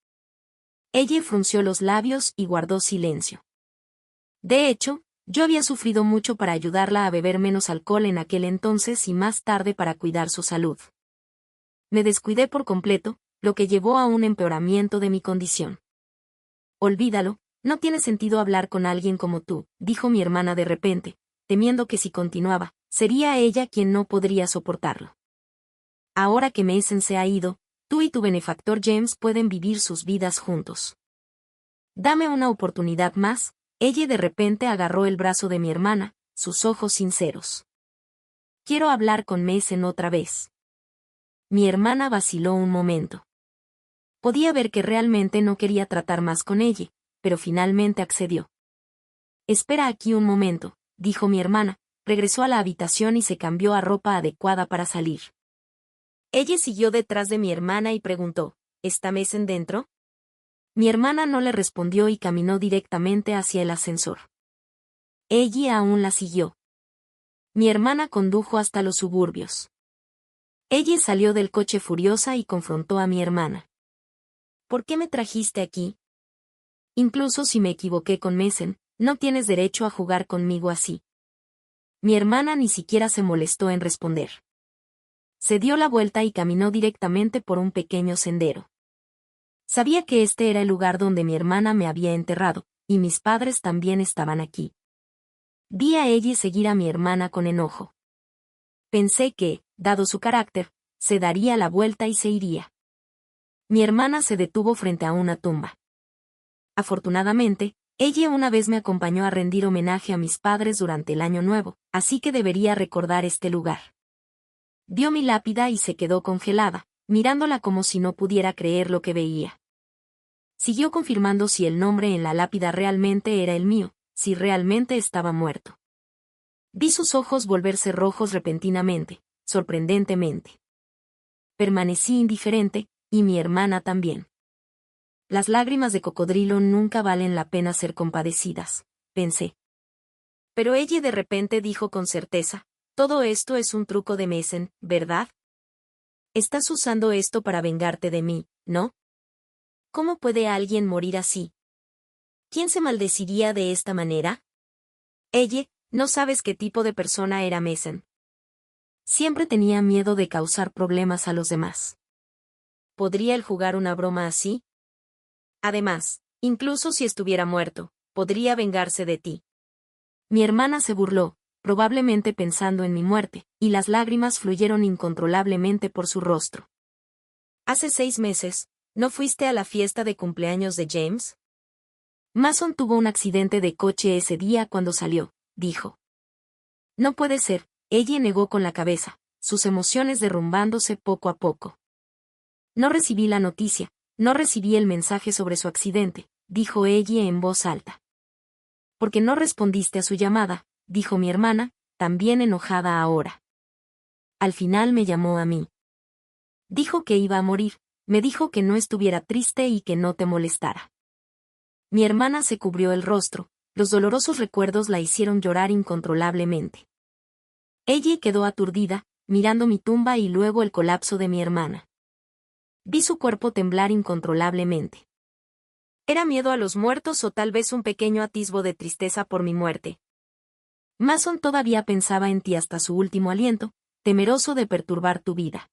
Ella frunció los labios y guardó silencio. De hecho, yo había sufrido mucho para ayudarla a beber menos alcohol en aquel entonces y más tarde para cuidar su salud. Me descuidé por completo, lo que llevó a un empeoramiento de mi condición. Olvídalo, no tiene sentido hablar con alguien como tú, dijo mi hermana de repente, temiendo que si continuaba, sería ella quien no podría soportarlo. Ahora que Mason se ha ido, tú y tu benefactor James pueden vivir sus vidas juntos. Dame una oportunidad más. Ella de repente agarró el brazo de mi hermana, sus ojos sinceros. Quiero hablar con Mason otra vez. Mi hermana vaciló un momento. Podía ver que realmente no quería tratar más con ella, pero finalmente accedió. Espera aquí un momento, dijo mi hermana, regresó a la habitación y se cambió a ropa adecuada para salir. Ella siguió detrás de mi hermana y preguntó, ¿está Mason dentro? Mi hermana no le respondió y caminó directamente hacia el ascensor. Ella aún la siguió. Mi hermana condujo hasta los suburbios. Ella salió del coche furiosa y confrontó a mi hermana. ¿Por qué me trajiste aquí? Incluso si me equivoqué con Mason, no tienes derecho a jugar conmigo así. Mi hermana ni siquiera se molestó en responder. Se dio la vuelta y caminó directamente por un pequeño sendero. Sabía que este era el lugar donde mi hermana me había enterrado, y mis padres también estaban aquí. Vi a ella seguir a mi hermana con enojo. Pensé que, dado su carácter, se daría la vuelta y se iría. Mi hermana se detuvo frente a una tumba. Afortunadamente, ella una vez me acompañó a rendir homenaje a mis padres durante el Año Nuevo, así que debería recordar este lugar. Vio mi lápida y se quedó congelada, mirándola como si no pudiera creer lo que veía. Siguió confirmando si el nombre en la lápida realmente era el mío, si realmente estaba muerto. Vi sus ojos volverse rojos repentinamente, sorprendentemente. Permanecí indiferente, y mi hermana también. Las lágrimas de cocodrilo nunca valen la pena ser compadecidas, pensé. Pero ella de repente dijo con certeza, todo esto es un truco de Mason, ¿verdad? Estás usando esto para vengarte de mí, ¿no? ¿Cómo puede alguien morir así? ¿Quién se maldeciría de esta manera? Ella, no sabes qué tipo de persona era Mason. Siempre tenía miedo de causar problemas a los demás. ¿Podría él jugar una broma así? Además, incluso si estuviera muerto, podría vengarse de ti. Mi hermana se burló, probablemente pensando en mi muerte, y las lágrimas fluyeron incontrolablemente por su rostro. Hace 6 meses, ¿no fuiste a la fiesta de cumpleaños de James? Mason tuvo un accidente de coche ese día cuando salió, dijo. No puede ser, ella negó con la cabeza, sus emociones derrumbándose poco a poco. No recibí la noticia, no recibí el mensaje sobre su accidente, dijo ella en voz alta. Porque no respondiste a su llamada, dijo mi hermana, también enojada ahora. Al final me llamó a mí. Dijo que iba a morir, me dijo que no estuviera triste y que no te molestara. Mi hermana se cubrió el rostro, los dolorosos recuerdos la hicieron llorar incontrolablemente. Ella quedó aturdida, mirando mi tumba y luego el colapso de mi hermana. Vi su cuerpo temblar incontrolablemente. ¿Era miedo a los muertos o tal vez un pequeño atisbo de tristeza por mi muerte? Mason todavía pensaba en ti hasta su último aliento, temeroso de perturbar tu vida.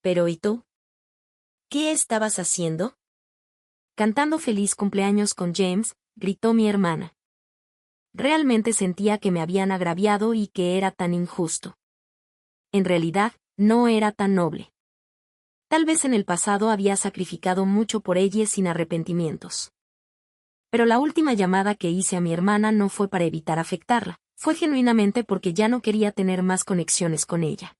Pero ¿y tú? ¿Qué estabas haciendo? Cantando feliz cumpleaños con James, gritó mi hermana. Realmente sentía que me habían agraviado y que era tan injusto. En realidad, no era tan noble. Tal vez en el pasado había sacrificado mucho por ella sin arrepentimientos. Pero la última llamada que hice a mi hermana no fue para evitar afectarla, fue genuinamente porque ya no quería tener más conexiones con ella.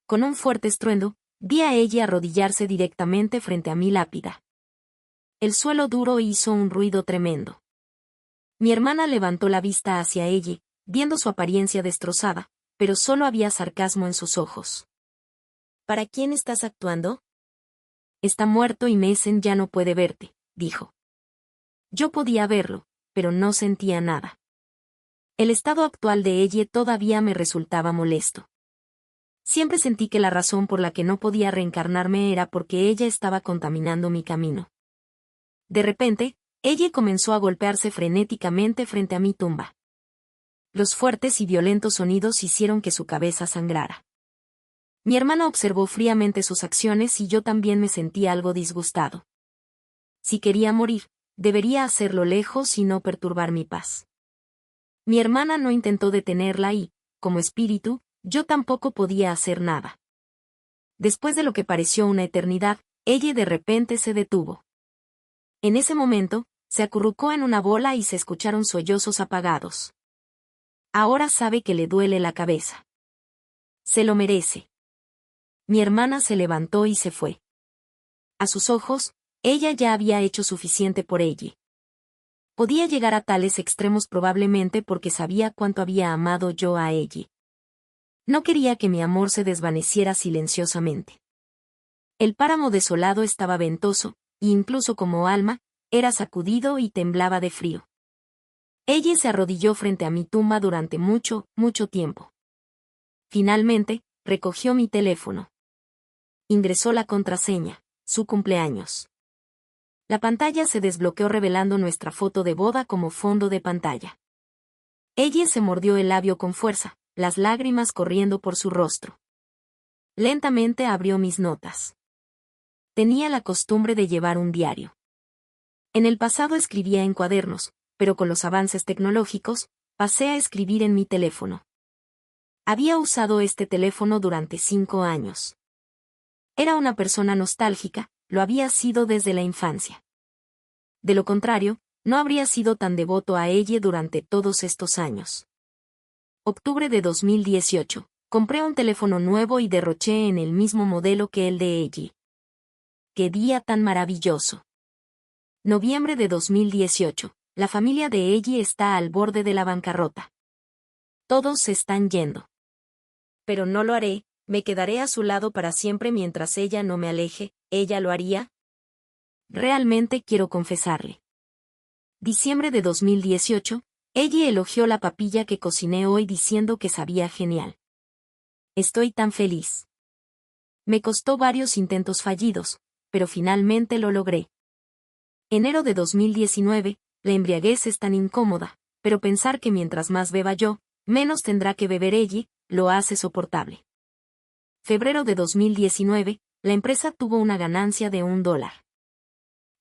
Con un fuerte estruendo, vi a ella arrodillarse directamente frente a mi lápida. El suelo duro hizo un ruido tremendo. Mi hermana levantó la vista hacia ella, viendo su apariencia destrozada, pero solo había sarcasmo en sus ojos. ¿Para quién estás actuando? Está muerto y Mason ya no puede verte, dijo. Yo podía verlo, pero no sentía nada. El estado actual de ella todavía me resultaba molesto. Siempre sentí que la razón por la que no podía reencarnarme era porque ella estaba contaminando mi camino. De repente, ella comenzó a golpearse frenéticamente frente a mi tumba. Los fuertes y violentos sonidos hicieron que su cabeza sangrara. Mi hermana observó fríamente sus acciones y yo también me sentí algo disgustado. Si quería morir, debería hacerlo lejos y no perturbar mi paz. Mi hermana no intentó detenerla y, como espíritu, yo tampoco podía hacer nada. Después de lo que pareció una eternidad, ella de repente se detuvo. En ese momento, se acurrucó en una bola y se escucharon sollozos apagados. Ahora sabe que le duele la cabeza. Se lo merece. Mi hermana se levantó y se fue. A sus ojos, ella ya había hecho suficiente por ella. Podía llegar a tales extremos probablemente porque sabía cuánto había amado yo a ella. No quería que mi amor se desvaneciera silenciosamente. El páramo desolado estaba ventoso, e incluso como alma, era sacudido y temblaba de frío. Ella se arrodilló frente a mi tumba durante mucho, mucho tiempo. Finalmente, recogió mi teléfono. Ingresó la contraseña, su cumpleaños. La pantalla se desbloqueó revelando nuestra foto de boda como fondo de pantalla. Ella se mordió el labio con fuerza, las lágrimas corriendo por su rostro. Lentamente abrió mis notas. Tenía la costumbre de llevar un diario. En el pasado escribía en cuadernos, pero con los avances tecnológicos, pasé a escribir en mi teléfono. Había usado este teléfono durante 5 años. Era una persona nostálgica, lo había sido desde la infancia. De lo contrario, no habría sido tan devoto a ella durante todos estos años. Octubre de 2018. Compré un teléfono nuevo y derroché en el mismo modelo que el de ella. ¡Qué día tan maravilloso! Noviembre de 2018. La familia de Ellie está al borde de la bancarrota. Todos se están yendo. Pero no lo haré, me quedaré a su lado para siempre mientras ella no me aleje. ¿Ella lo haría? Realmente quiero confesarle. Diciembre de 2018. Ellie elogió la papilla que cociné hoy diciendo que sabía genial. Estoy tan feliz. Me costó varios intentos fallidos, pero finalmente lo logré. Enero de 2019, la embriaguez es tan incómoda, pero pensar que mientras más beba yo, menos tendrá que beber Ellie, lo hace soportable. Febrero de 2019, la empresa tuvo una ganancia de $1.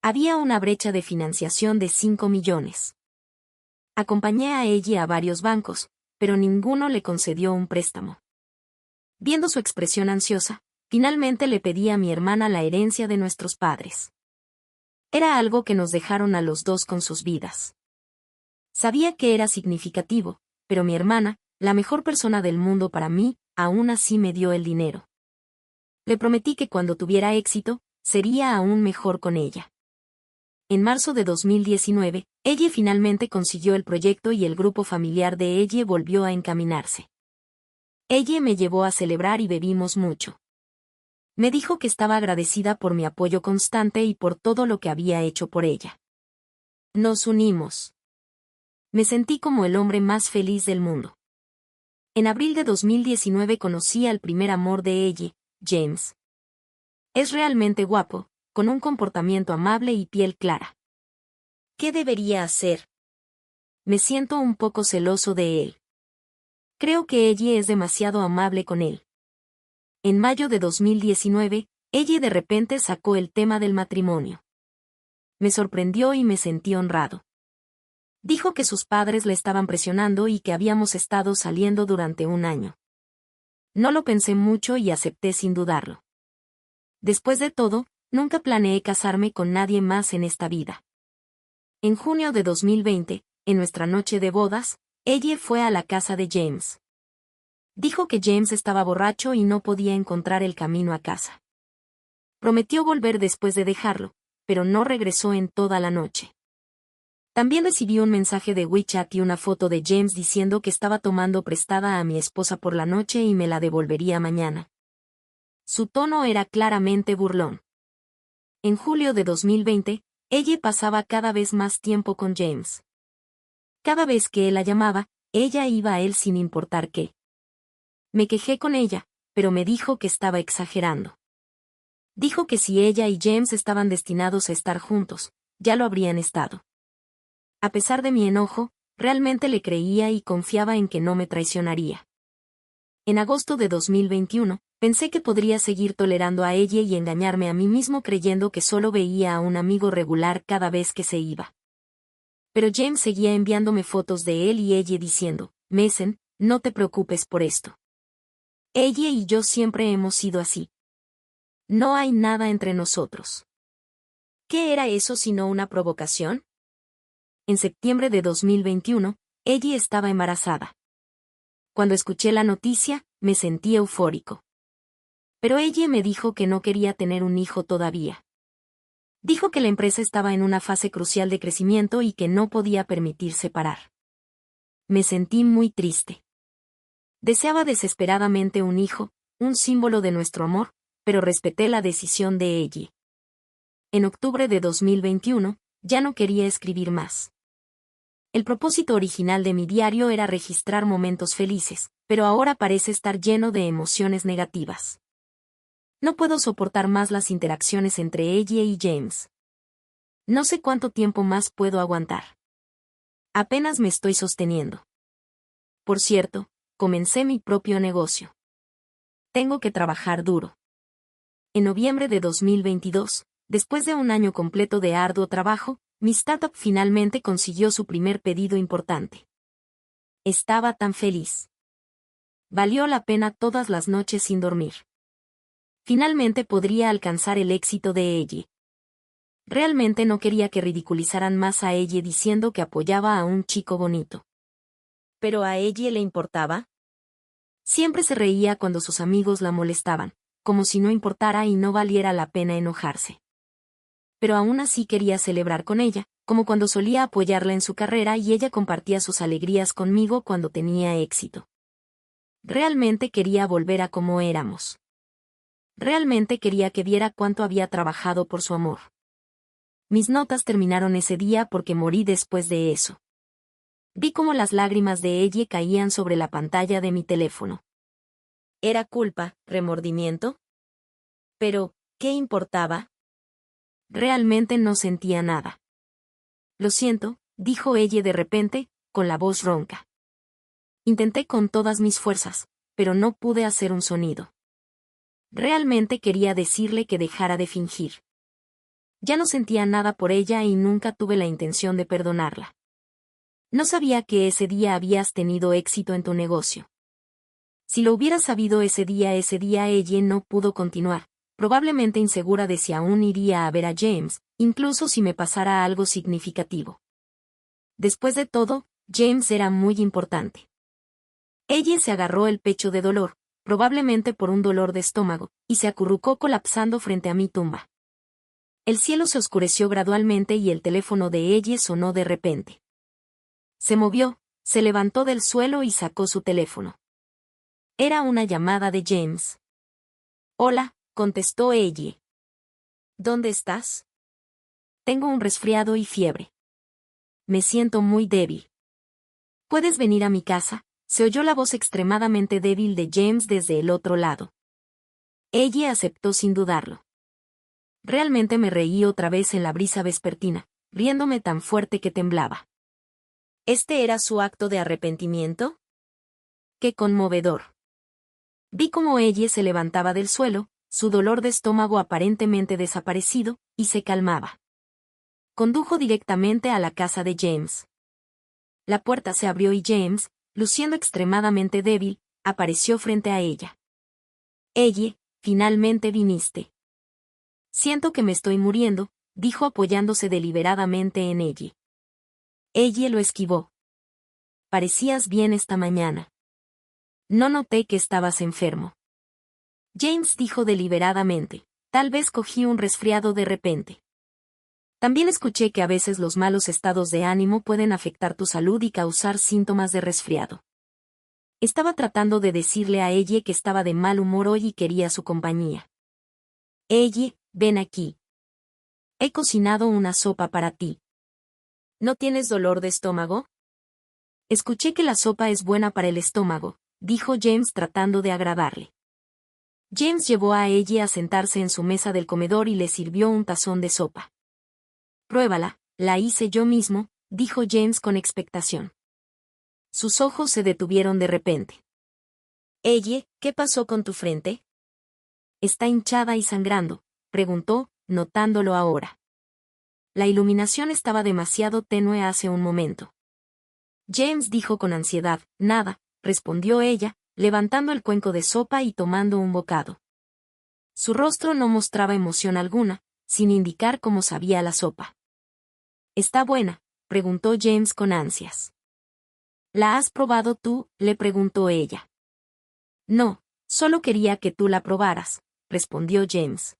Había una brecha de financiación de 5 millones. Acompañé a Ellie a varios bancos, pero ninguno le concedió un préstamo. Viendo su expresión ansiosa, finalmente le pedí a mi hermana la herencia de nuestros padres. Era algo que nos dejaron a los dos con sus vidas. Sabía que era significativo, pero mi hermana, la mejor persona del mundo para mí, aún así me dio el dinero. Le prometí que cuando tuviera éxito, sería aún mejor con ella. En marzo de 2019, Ellie finalmente consiguió el proyecto y el grupo familiar de Ellie volvió a encaminarse. Ellie me llevó a celebrar y bebimos mucho. Me dijo que estaba agradecida por mi apoyo constante y por todo lo que había hecho por ella. Nos unimos. Me sentí como el hombre más feliz del mundo. En abril de 2019 conocí al primer amor de Ellie, James. Es realmente guapo, con un comportamiento amable y piel clara. ¿Qué debería hacer? Me siento un poco celoso de él. Creo que Ellie es demasiado amable con él. En mayo de 2019, Ellie de repente sacó el tema del matrimonio. Me sorprendió y me sentí honrado. Dijo que sus padres le estaban presionando y que habíamos estado saliendo durante un año. No lo pensé mucho y acepté sin dudarlo. Después de todo, nunca planeé casarme con nadie más en esta vida. En junio de 2020, en nuestra noche de bodas, Ellie fue a la casa de James. Dijo que James estaba borracho y no podía encontrar el camino a casa. Prometió volver después de dejarlo, pero no regresó en toda la noche. También recibí un mensaje de WeChat y una foto de James diciendo que estaba tomando prestada a mi esposa por la noche y me la devolvería mañana. Su tono era claramente burlón. En julio de 2020, ella pasaba cada vez más tiempo con James. Cada vez que él la llamaba, ella iba a él sin importar qué. Me quejé con ella, pero me dijo que estaba exagerando. Dijo que si ella y James estaban destinados a estar juntos, ya lo habrían estado. A pesar de mi enojo, realmente le creía y confiaba en que no me traicionaría. En agosto de 2021, pensé que podría seguir tolerando a ella y engañarme a mí mismo creyendo que solo veía a un amigo regular cada vez que se iba. Pero James seguía enviándome fotos de él y ella diciendo, Mason, no te preocupes por esto. Ella y yo siempre hemos sido así. No hay nada entre nosotros. ¿Qué era eso sino una provocación? En septiembre de 2021, ella estaba embarazada. Cuando escuché la noticia, me sentí eufórico. Pero ella me dijo que no quería tener un hijo todavía. Dijo que la empresa estaba en una fase crucial de crecimiento y que no podía permitirse parar. Me sentí muy triste. Deseaba desesperadamente un hijo, un símbolo de nuestro amor, pero respeté la decisión de ella. En octubre de 2021, ya no quería escribir más. El propósito original de mi diario era registrar momentos felices, pero ahora parece estar lleno de emociones negativas. No puedo soportar más las interacciones entre ella y James. No sé cuánto tiempo más puedo aguantar. Apenas me estoy sosteniendo. Por cierto, comencé mi propio negocio. Tengo que trabajar duro. En noviembre de 2022, después de un año completo de arduo trabajo, mi startup finalmente consiguió su primer pedido importante. Estaba tan feliz. Valió la pena todas las noches sin dormir. Finalmente podría alcanzar el éxito de ella. Realmente no quería que ridiculizaran más a ella diciendo que apoyaba a un chico bonito. ¿Pero a ella le importaba? Siempre se reía cuando sus amigos la molestaban, como si no importara y no valiera la pena enojarse. pero aún así quería celebrar con ella, como cuando solía apoyarla en su carrera y ella compartía sus alegrías conmigo cuando tenía éxito. Realmente quería volver a como éramos. Realmente quería que viera cuánto había trabajado por su amor. Mis notas terminaron ese día porque morí después de eso. Vi cómo las lágrimas de ella caían sobre la pantalla de mi teléfono. ¿Era culpa, remordimiento? Pero, ¿qué importaba? Realmente no sentía nada. Lo siento, dijo ella de repente, con la voz ronca. Intenté con todas mis fuerzas, pero no pude hacer un sonido. Realmente quería decirle que dejara de fingir. Ya no sentía nada por ella y nunca tuve la intención de perdonarla. No sabía que ese día habías tenido éxito en tu negocio. Si lo hubiera sabido ese día ella no pudo continuar, probablemente insegura de si aún iría a ver a James, incluso si me pasara algo significativo. Después de todo, James era muy importante. Ella se agarró el pecho de dolor, probablemente por un dolor de estómago, y se acurrucó colapsando frente a mi tumba. El cielo se oscureció gradualmente y el teléfono de ella sonó de repente. Se movió, se levantó del suelo y sacó su teléfono. Era una llamada de James. Hola, contestó ella. ¿Dónde estás? Tengo un resfriado y fiebre. Me siento muy débil. ¿Puedes venir a mi casa? Se oyó la voz extremadamente débil de James desde el otro lado. Ella aceptó sin dudarlo. Realmente me reí otra vez en la brisa vespertina, riéndome tan fuerte que temblaba. ¿Este era su acto de arrepentimiento? ¡Qué conmovedor! Vi cómo ella se levantaba del suelo, su dolor de estómago aparentemente desaparecido, y se calmaba. Condujo directamente a la casa de James. La puerta se abrió y James, luciendo extremadamente débil, apareció frente a ella. Ella, finalmente viniste. Siento que me estoy muriendo, dijo apoyándose deliberadamente en ella. Ella lo esquivó. Parecías bien esta mañana. No noté que estabas enfermo. James dijo deliberadamente, tal vez cogí un resfriado de repente. También escuché que a veces los malos estados de ánimo pueden afectar tu salud y causar síntomas de resfriado. Estaba tratando de decirle a ella que estaba de mal humor hoy y quería su compañía. Ella, ven aquí. He cocinado una sopa para ti. ¿No tienes dolor de estómago? Escuché que la sopa es buena para el estómago, dijo James tratando de agradarle. James llevó a ella a sentarse en su mesa del comedor y le sirvió un tazón de sopa. Pruébala, la hice yo mismo, dijo James con expectación. Sus ojos se detuvieron de repente. Ella, ¿qué pasó con tu frente? ¿Está hinchada y sangrando?, preguntó, notándolo ahora. La iluminación estaba demasiado tenue hace un momento. James dijo con ansiedad, nada, respondió ella, levantando el cuenco de sopa y tomando un bocado. Su rostro no mostraba emoción alguna, sin indicar cómo sabía la sopa. ¿Está buena?, preguntó James con ansias. ¿La has probado tú?, le preguntó ella. No, solo quería que tú la probaras, respondió James.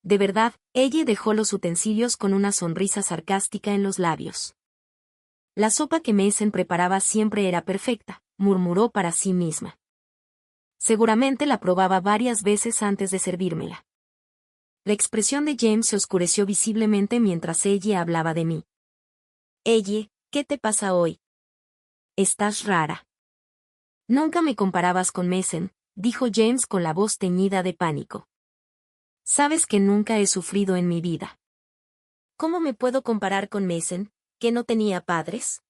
De verdad, ella dejó los utensilios con una sonrisa sarcástica en los labios. La sopa que Mason preparaba siempre era perfecta, murmuró para sí misma. Seguramente la probaba varias veces antes de servírmela. La expresión de James se oscureció visiblemente mientras ella hablaba de mí. Ella, ¿qué te pasa hoy? Estás rara. Nunca me comparabas con Mason, dijo James con la voz teñida de pánico. Sabes que nunca he sufrido en mi vida. ¿Cómo me puedo comparar con Mason, que no tenía padres?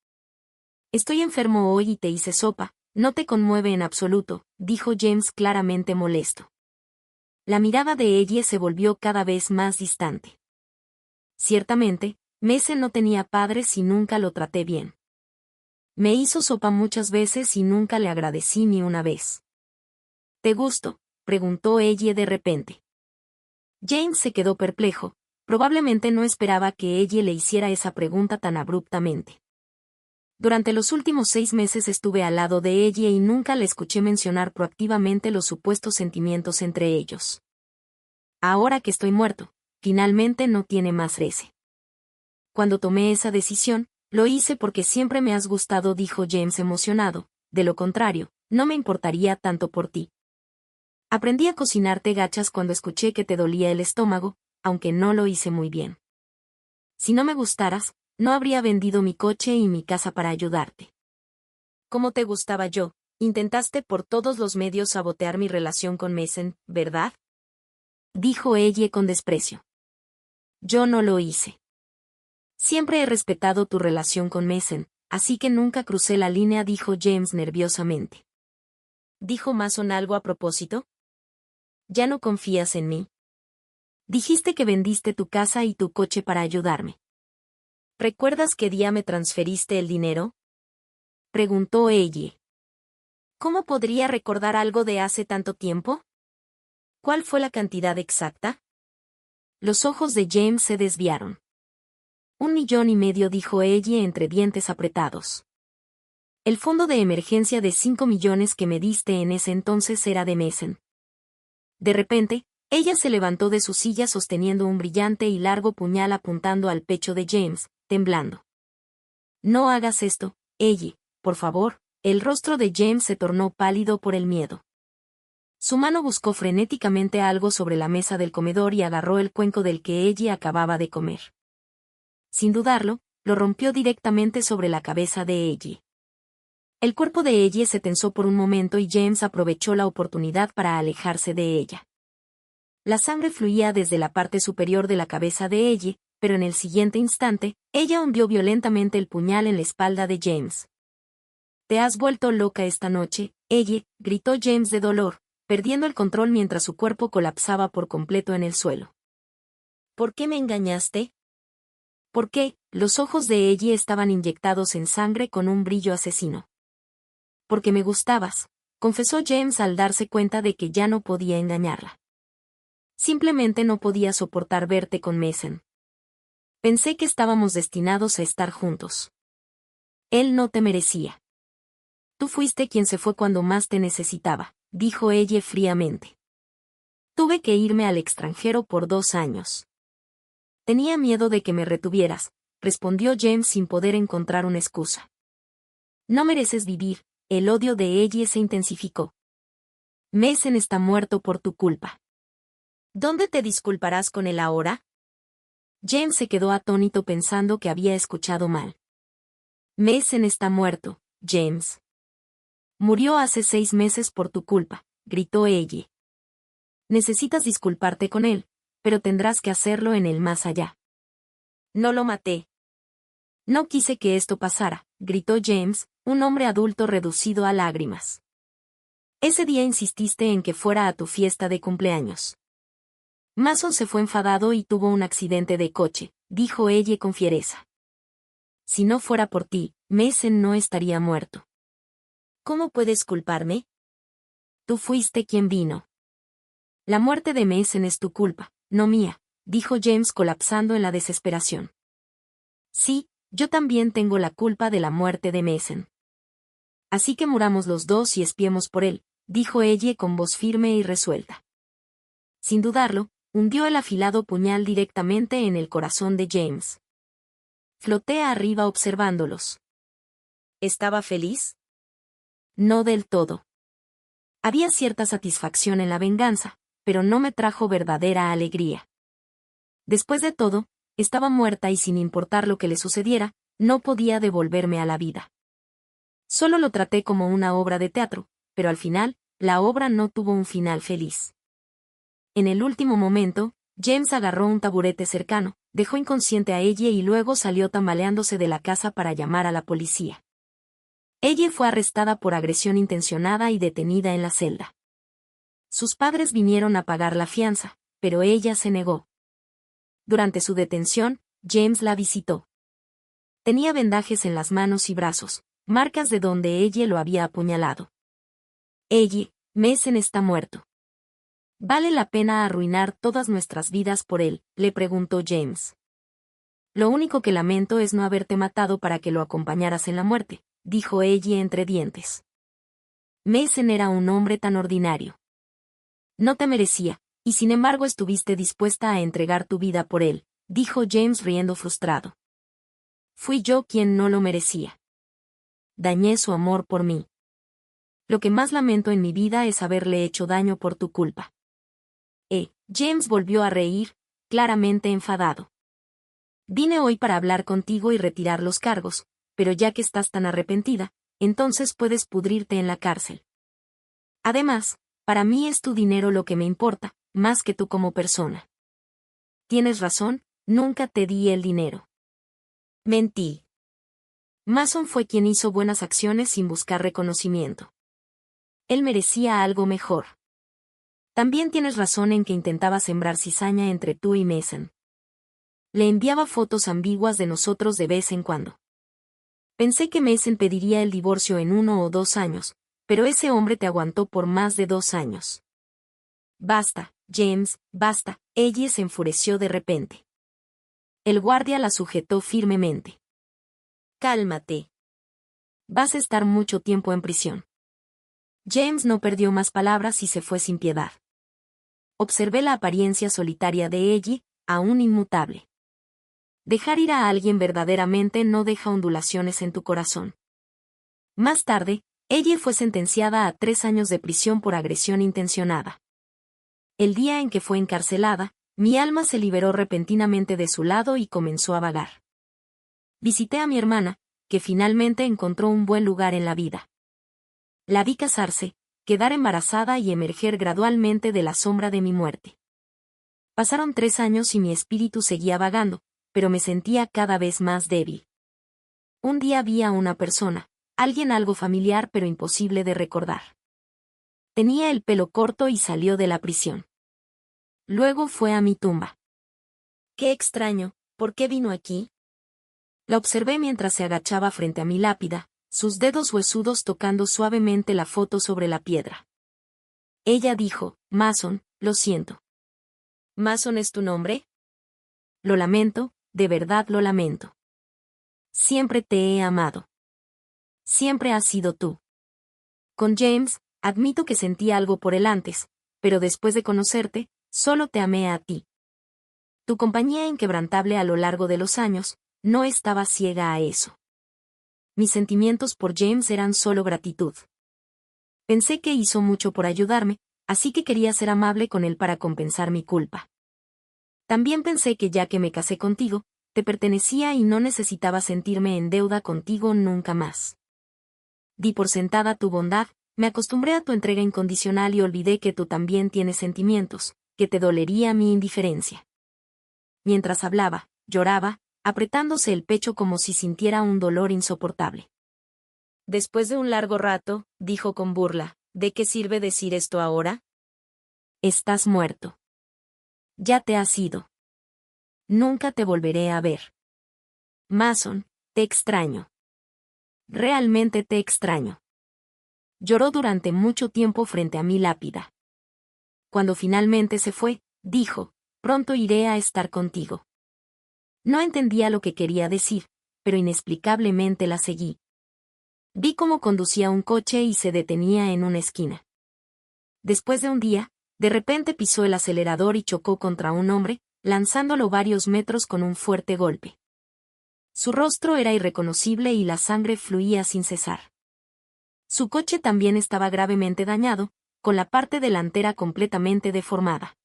Estoy enfermo hoy y te hice sopa, no te conmueve en absoluto, dijo James claramente molesto. La mirada de ella se volvió cada vez más distante. Ciertamente, Mason no tenía padres y nunca lo traté bien. Me hizo sopa muchas veces y nunca le agradecí ni una vez. ¿Te gusto?, preguntó ella de repente. James se quedó perplejo, probablemente no esperaba que ella le hiciera esa pregunta tan abruptamente. Durante los últimos 6 meses estuve al lado de ella y nunca la escuché mencionar proactivamente los supuestos sentimientos entre ellos. Ahora que estoy muerto, finalmente no tiene más rece. Cuando tomé esa decisión, lo hice porque siempre me has gustado, dijo James emocionado, de lo contrario, no me importaría tanto por ti. Aprendí a cocinarte gachas cuando escuché que te dolía el estómago, aunque no lo hice muy bien. Si no me gustaras, no habría vendido mi coche y mi casa para ayudarte. ¿Cómo te gustaba yo? Intentaste por todos los medios sabotear mi relación con Mason, ¿verdad? Dijo ella con desprecio. Yo no lo hice. Siempre he respetado tu relación con Mason, así que nunca crucé la línea, dijo James nerviosamente. ¿Dijo Mason algo a propósito? ¿Ya no confías en mí? Dijiste que vendiste tu casa y tu coche para ayudarme. ¿Recuerdas qué día me transferiste el dinero? Preguntó ella. ¿Cómo podría recordar algo de hace tanto tiempo? ¿Cuál fue la cantidad exacta? Los ojos de James se desviaron. 1,5 millones, dijo ella entre dientes apretados. El fondo de emergencia de 5 millones que me diste en ese entonces era de Mason. De repente, ella se levantó de su silla sosteniendo un brillante y largo puñal apuntando al pecho de James, temblando. No hagas esto, ella, por favor. El rostro de James se tornó pálido por el miedo. Su mano buscó frenéticamente algo sobre la mesa del comedor y agarró el cuenco del que ella acababa de comer. Sin dudarlo, lo rompió directamente sobre la cabeza de ella. El cuerpo de ella se tensó por un momento y James aprovechó la oportunidad para alejarse de ella. La sangre fluía desde la parte superior de la cabeza de ella, pero en el siguiente instante, ella hundió violentamente el puñal en la espalda de James. «Te has vuelto loca esta noche», ella, gritó James de dolor, perdiendo el control mientras su cuerpo colapsaba por completo en el suelo. «¿Por qué me engañaste?» «¿Por qué?» Los ojos de ella estaban inyectados en sangre con un brillo asesino. «Porque me gustabas», confesó James al darse cuenta de que ya no podía engañarla. «Simplemente no podía soportar verte con Mason. Pensé que estábamos destinados a estar juntos. Él no te merecía. Tú fuiste quien se fue cuando más te necesitaba», dijo ella fríamente. «Tuve que irme al extranjero por 2 años. Tenía miedo de que me retuvieras», respondió James sin poder encontrar una excusa. «No mereces vivir», el odio de ella se intensificó. «Mason está muerto por tu culpa. ¿Dónde te disculparás con él ahora?» James se quedó atónito pensando que había escuchado mal. «Mason está muerto, James. Murió hace 6 meses por tu culpa», gritó ella. «Necesitas disculparte con él, pero tendrás que hacerlo en el más allá». «No lo maté. No quise que esto pasara», gritó James, un hombre adulto reducido a lágrimas. «Ese día insististe en que fuera a tu fiesta de cumpleaños. Mason se fue enfadado y tuvo un accidente de coche», dijo ella con fiereza. «Si no fuera por ti, Mason no estaría muerto. ¿Cómo puedes culparme? Tú fuiste quien vino. La muerte de Mason es tu culpa, no mía», dijo James colapsando en la desesperación. «Sí, yo también tengo la culpa de la muerte de Mason. Así que muramos los dos y espiemos por él», dijo ella con voz firme y resuelta. Sin dudarlo, hundió el afilado puñal directamente en el corazón de James. Floté arriba observándolos. ¿Estaba feliz? No del todo. Había cierta satisfacción en la venganza, pero no me trajo verdadera alegría. Después de todo, estaba muerta y sin importar lo que le sucediera, no podía devolverme a la vida. Solo lo traté como una obra de teatro, pero al final, la obra no tuvo un final feliz. En el último momento, James agarró un taburete cercano, dejó inconsciente a ella y luego salió tambaleándose de la casa para llamar a la policía. Ella fue arrestada por agresión intencionada y detenida en la celda. Sus padres vinieron a pagar la fianza, pero ella se negó. Durante su detención, James la visitó. Tenía vendajes en las manos y brazos, marcas de donde ella lo había apuñalado. «Ella, Mason está muerto. ¿Vale la pena arruinar todas nuestras vidas por él?», le preguntó James. «Lo único que lamento es no haberte matado para que lo acompañaras en la muerte», dijo ella entre dientes. «Mason era un hombre tan ordinario. No te merecía», Y sin embargo estuviste dispuesta a entregar tu vida por él, dijo James riendo frustrado. Fui yo quien no lo merecía. Dañé su amor por mí. Lo que más lamento en mi vida es haberle hecho daño por tu culpa. James volvió a reír, claramente enfadado. Vine hoy para hablar contigo y retirar los cargos, pero ya que estás tan arrepentida, entonces puedes pudrirte en la cárcel. Además, para mí es tu dinero lo que me importa, más que tú como persona. Tienes razón, nunca te di el dinero. Mentí. Mason fue quien hizo buenas acciones sin buscar reconocimiento. Él merecía algo mejor. También tienes razón en que intentaba sembrar cizaña entre tú y Mason. Le enviaba fotos ambiguas de nosotros de vez en cuando. Pensé que Mason pediría el divorcio en 1 o 2 años, pero ese hombre te aguantó por más de 2 años. Basta, James, basta. Ella se enfureció de repente. El guardia la sujetó firmemente. Cálmate. Vas a estar mucho tiempo en prisión. James no perdió más palabras y se fue sin piedad. Observé la apariencia solitaria de ella, aún inmutable. Dejar ir a alguien verdaderamente no deja ondulaciones en tu corazón. Más tarde, ella fue sentenciada a 3 años de prisión por agresión intencionada. El día en que fue encarcelada, mi alma se liberó repentinamente de su lado y comenzó a vagar. Visité a mi hermana, que finalmente encontró un buen lugar en la vida. La vi casarse, quedar embarazada y emerger gradualmente de la sombra de mi muerte. Pasaron 3 años y mi espíritu seguía vagando, pero me sentía cada vez más débil. Un día vi a una persona, alguien algo familiar pero imposible de recordar. Tenía el pelo corto y salió de la prisión. Luego fue a mi tumba. Qué extraño, ¿por qué vino aquí? La observé mientras se agachaba frente a mi lápida, sus dedos huesudos tocando suavemente la foto sobre la piedra. Ella dijo, Mason, lo siento. ¿Mason es tu nombre? Lo lamento, de verdad lo lamento. Siempre te he amado. Siempre has sido tú. Con James, admito que sentí algo por él antes, pero después de conocerte, solo te amé a ti. Tu compañía inquebrantable a lo largo de los años, no estaba ciega a eso. Mis sentimientos por James eran solo gratitud. Pensé que hizo mucho por ayudarme, así que quería ser amable con él para compensar mi culpa. También pensé que ya que me casé contigo, te pertenecía y no necesitaba sentirme en deuda contigo nunca más. Di por sentada tu bondad, me acostumbré a tu entrega incondicional y olvidé que tú también tienes sentimientos, que te dolería mi indiferencia. Mientras hablaba, lloraba, apretándose el pecho como si sintiera un dolor insoportable. Después de un largo rato, dijo con burla, ¿de qué sirve decir esto ahora? Estás muerto. Ya te has ido. Nunca te volveré a ver. Mason, te extraño. Realmente te extraño. Lloró durante mucho tiempo frente a mi lápida. Cuando finalmente se fue, dijo, pronto iré a estar contigo. No entendía lo que quería decir, pero inexplicablemente la seguí. Vi cómo conducía un coche y se detenía en una esquina. Después de un día, de repente pisó el acelerador y chocó contra un hombre, lanzándolo varios metros con un fuerte golpe. Su rostro era irreconocible y la sangre fluía sin cesar. Su coche también estaba gravemente dañado, con la parte delantera completamente deformada.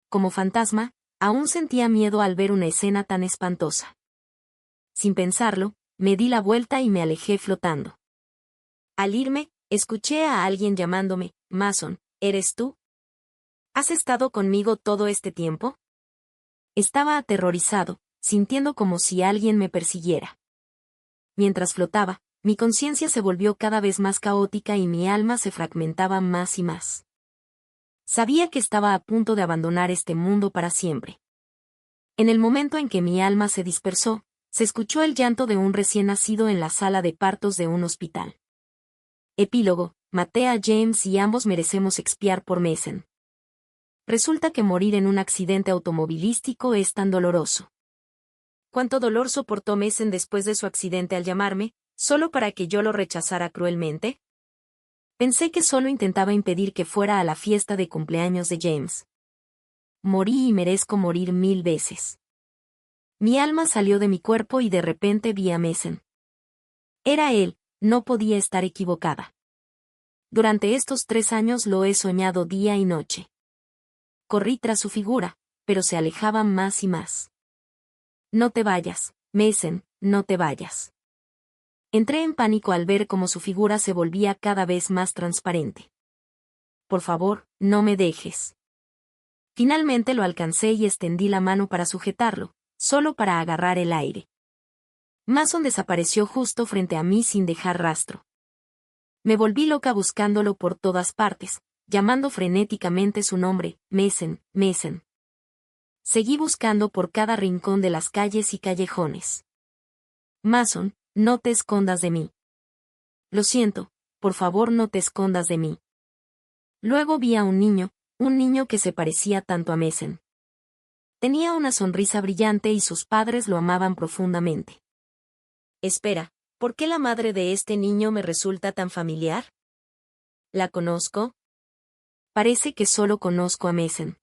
Como fantasma, aún sentía miedo al ver una escena tan espantosa. Sin pensarlo, me di la vuelta y me alejé flotando. Al irme, escuché a alguien llamándome, Mason, ¿eres tú? ¿Has estado conmigo todo este tiempo? Estaba aterrorizado, sintiendo como si alguien me persiguiera. Mientras flotaba, mi conciencia se volvió cada vez más caótica y mi alma se fragmentaba más y más. Sabía que estaba a punto de abandonar este mundo para siempre. En el momento en que mi alma se dispersó, se escuchó el llanto de un recién nacido en la sala de partos de un hospital. Epílogo, maté a James y ambos merecemos expiar por Mason. Resulta que morir en un accidente automovilístico es tan doloroso. ¿Cuánto dolor soportó Mason después de su accidente al llamarme, solo para que yo lo rechazara cruelmente? Pensé que solo intentaba impedir que fuera a la fiesta de cumpleaños de James. morí y merezco morir 1000 veces. Mi alma salió de mi cuerpo y de repente vi a Mesen. Era él, no podía estar equivocada. Durante estos 3 años lo he soñado día y noche. Corrí tras su figura, pero se alejaba más y más. No te vayas, Mesen, no te vayas. Entré en pánico al ver cómo su figura se volvía cada vez más transparente. Por favor, no me dejes. Finalmente lo alcancé y extendí la mano para sujetarlo, solo para agarrar el aire. Mason desapareció justo frente a mí sin dejar rastro. Me volví loca buscándolo por todas partes, llamando frenéticamente su nombre, Mesen, Mesen. Seguí buscando por cada rincón de las calles y callejones. Mason, no te escondas de mí. Lo siento, por favor no te escondas de mí. Luego vi a un niño que se parecía tanto a Mesen. Tenía una sonrisa brillante y sus padres lo amaban profundamente. Espera, ¿por qué la madre de este niño me resulta tan familiar? ¿La conozco? Parece que solo conozco a Mesen.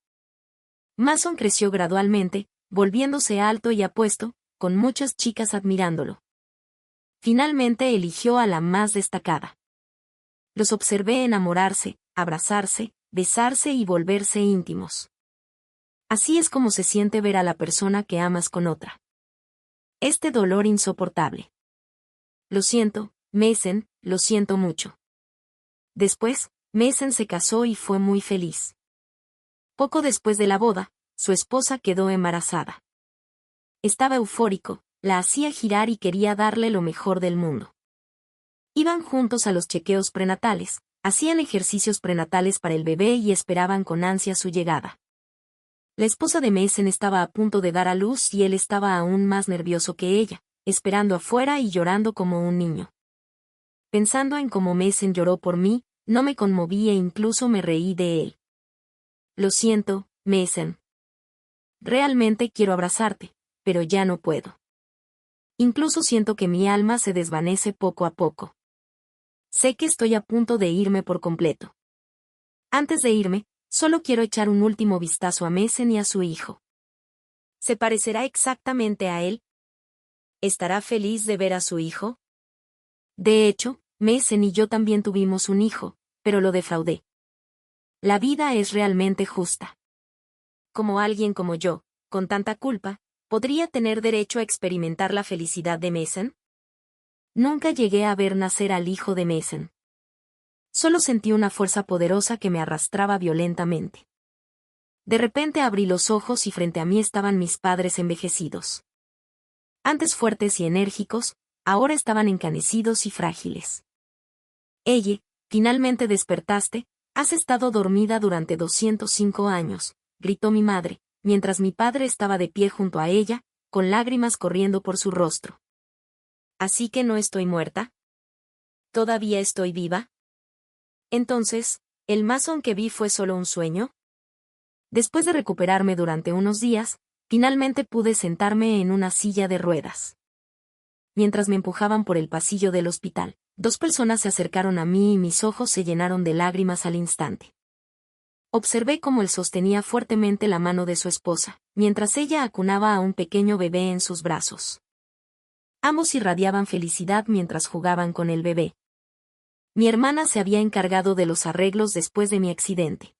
Mason creció gradualmente, volviéndose alto y apuesto, con muchas chicas admirándolo. Finalmente eligió a la más destacada. Los observé enamorarse, abrazarse, besarse y volverse íntimos. Así es como se siente ver a la persona que amas con otra. Este dolor insoportable. Lo siento, Mesen, lo siento mucho. Después, Mesen se casó y fue muy feliz. Poco después de la boda, su esposa quedó embarazada. Estaba eufórico, la hacía girar y quería darle lo mejor del mundo. Iban juntos a los chequeos prenatales, hacían ejercicios prenatales para el bebé y esperaban con ansia su llegada. La esposa de Mesen estaba a punto de dar a luz y él estaba aún más nervioso que ella, esperando afuera y llorando como un niño. Pensando en cómo Mesen lloró por mí, no me conmoví e incluso me reí de él. Lo siento, Mesen. Realmente quiero abrazarte, pero ya no puedo. Incluso siento que mi alma se desvanece poco a poco. Sé que estoy a punto de irme por completo. Antes de irme, solo quiero echar un último vistazo a Mesen y a su hijo. ¿Se parecerá exactamente a él? ¿Estará feliz de ver a su hijo? De hecho, Mesen y yo también tuvimos un hijo, pero lo defraudé. La vida es realmente justa. Como alguien como yo, con tanta culpa, ¿podría tener derecho a experimentar la felicidad de Mesen? Nunca llegué a ver nacer al hijo de Mesen. Solo sentí una fuerza poderosa que me arrastraba violentamente. De repente abrí los ojos y frente a mí estaban mis padres envejecidos. Antes fuertes y enérgicos, ahora estaban encanecidos y frágiles. Ella, finalmente despertaste, has estado dormida durante 205 años, gritó mi madre, mientras mi padre estaba de pie junto a ella, con lágrimas corriendo por su rostro. ¿Así que no estoy muerta? ¿Todavía estoy viva? Entonces, ¿el Mason que vi fue solo un sueño? Después de recuperarme durante unos días, finalmente pude sentarme en una silla de ruedas. Mientras me empujaban por el pasillo del hospital, 2 personas se acercaron a mí y mis ojos se llenaron de lágrimas al instante. Observé cómo él sostenía fuertemente la mano de su esposa, mientras ella acunaba a un pequeño bebé en sus brazos. Ambos irradiaban felicidad mientras jugaban con el bebé. Mi hermana se había encargado de los arreglos después de mi accidente.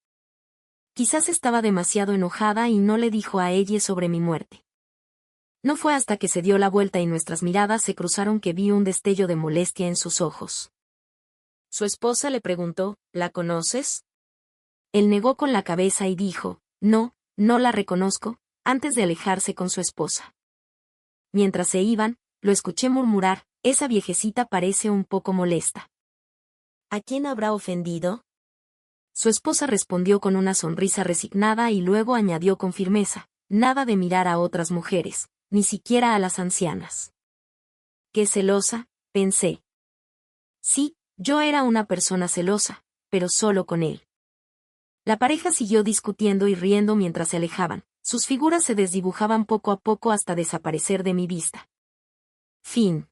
Quizás estaba demasiado enojada y no le dijo a ella sobre mi muerte. No fue hasta que se dio la vuelta y nuestras miradas se cruzaron que vi un destello de molestia en sus ojos. Su esposa le preguntó, ¿la conoces? Él negó con la cabeza y dijo, no, no la reconozco, antes de alejarse con su esposa. Mientras se iban, lo escuché murmurar, esa viejecita parece un poco molesta. ¿A quién habrá ofendido? Su esposa respondió con una sonrisa resignada y luego añadió con firmeza, nada de mirar a otras mujeres, ni siquiera a las ancianas. Qué celosa, pensé. Sí, yo era una persona celosa, pero solo con él. La pareja siguió discutiendo y riendo mientras se alejaban, sus figuras se desdibujaban poco a poco hasta desaparecer de mi vista. Fin.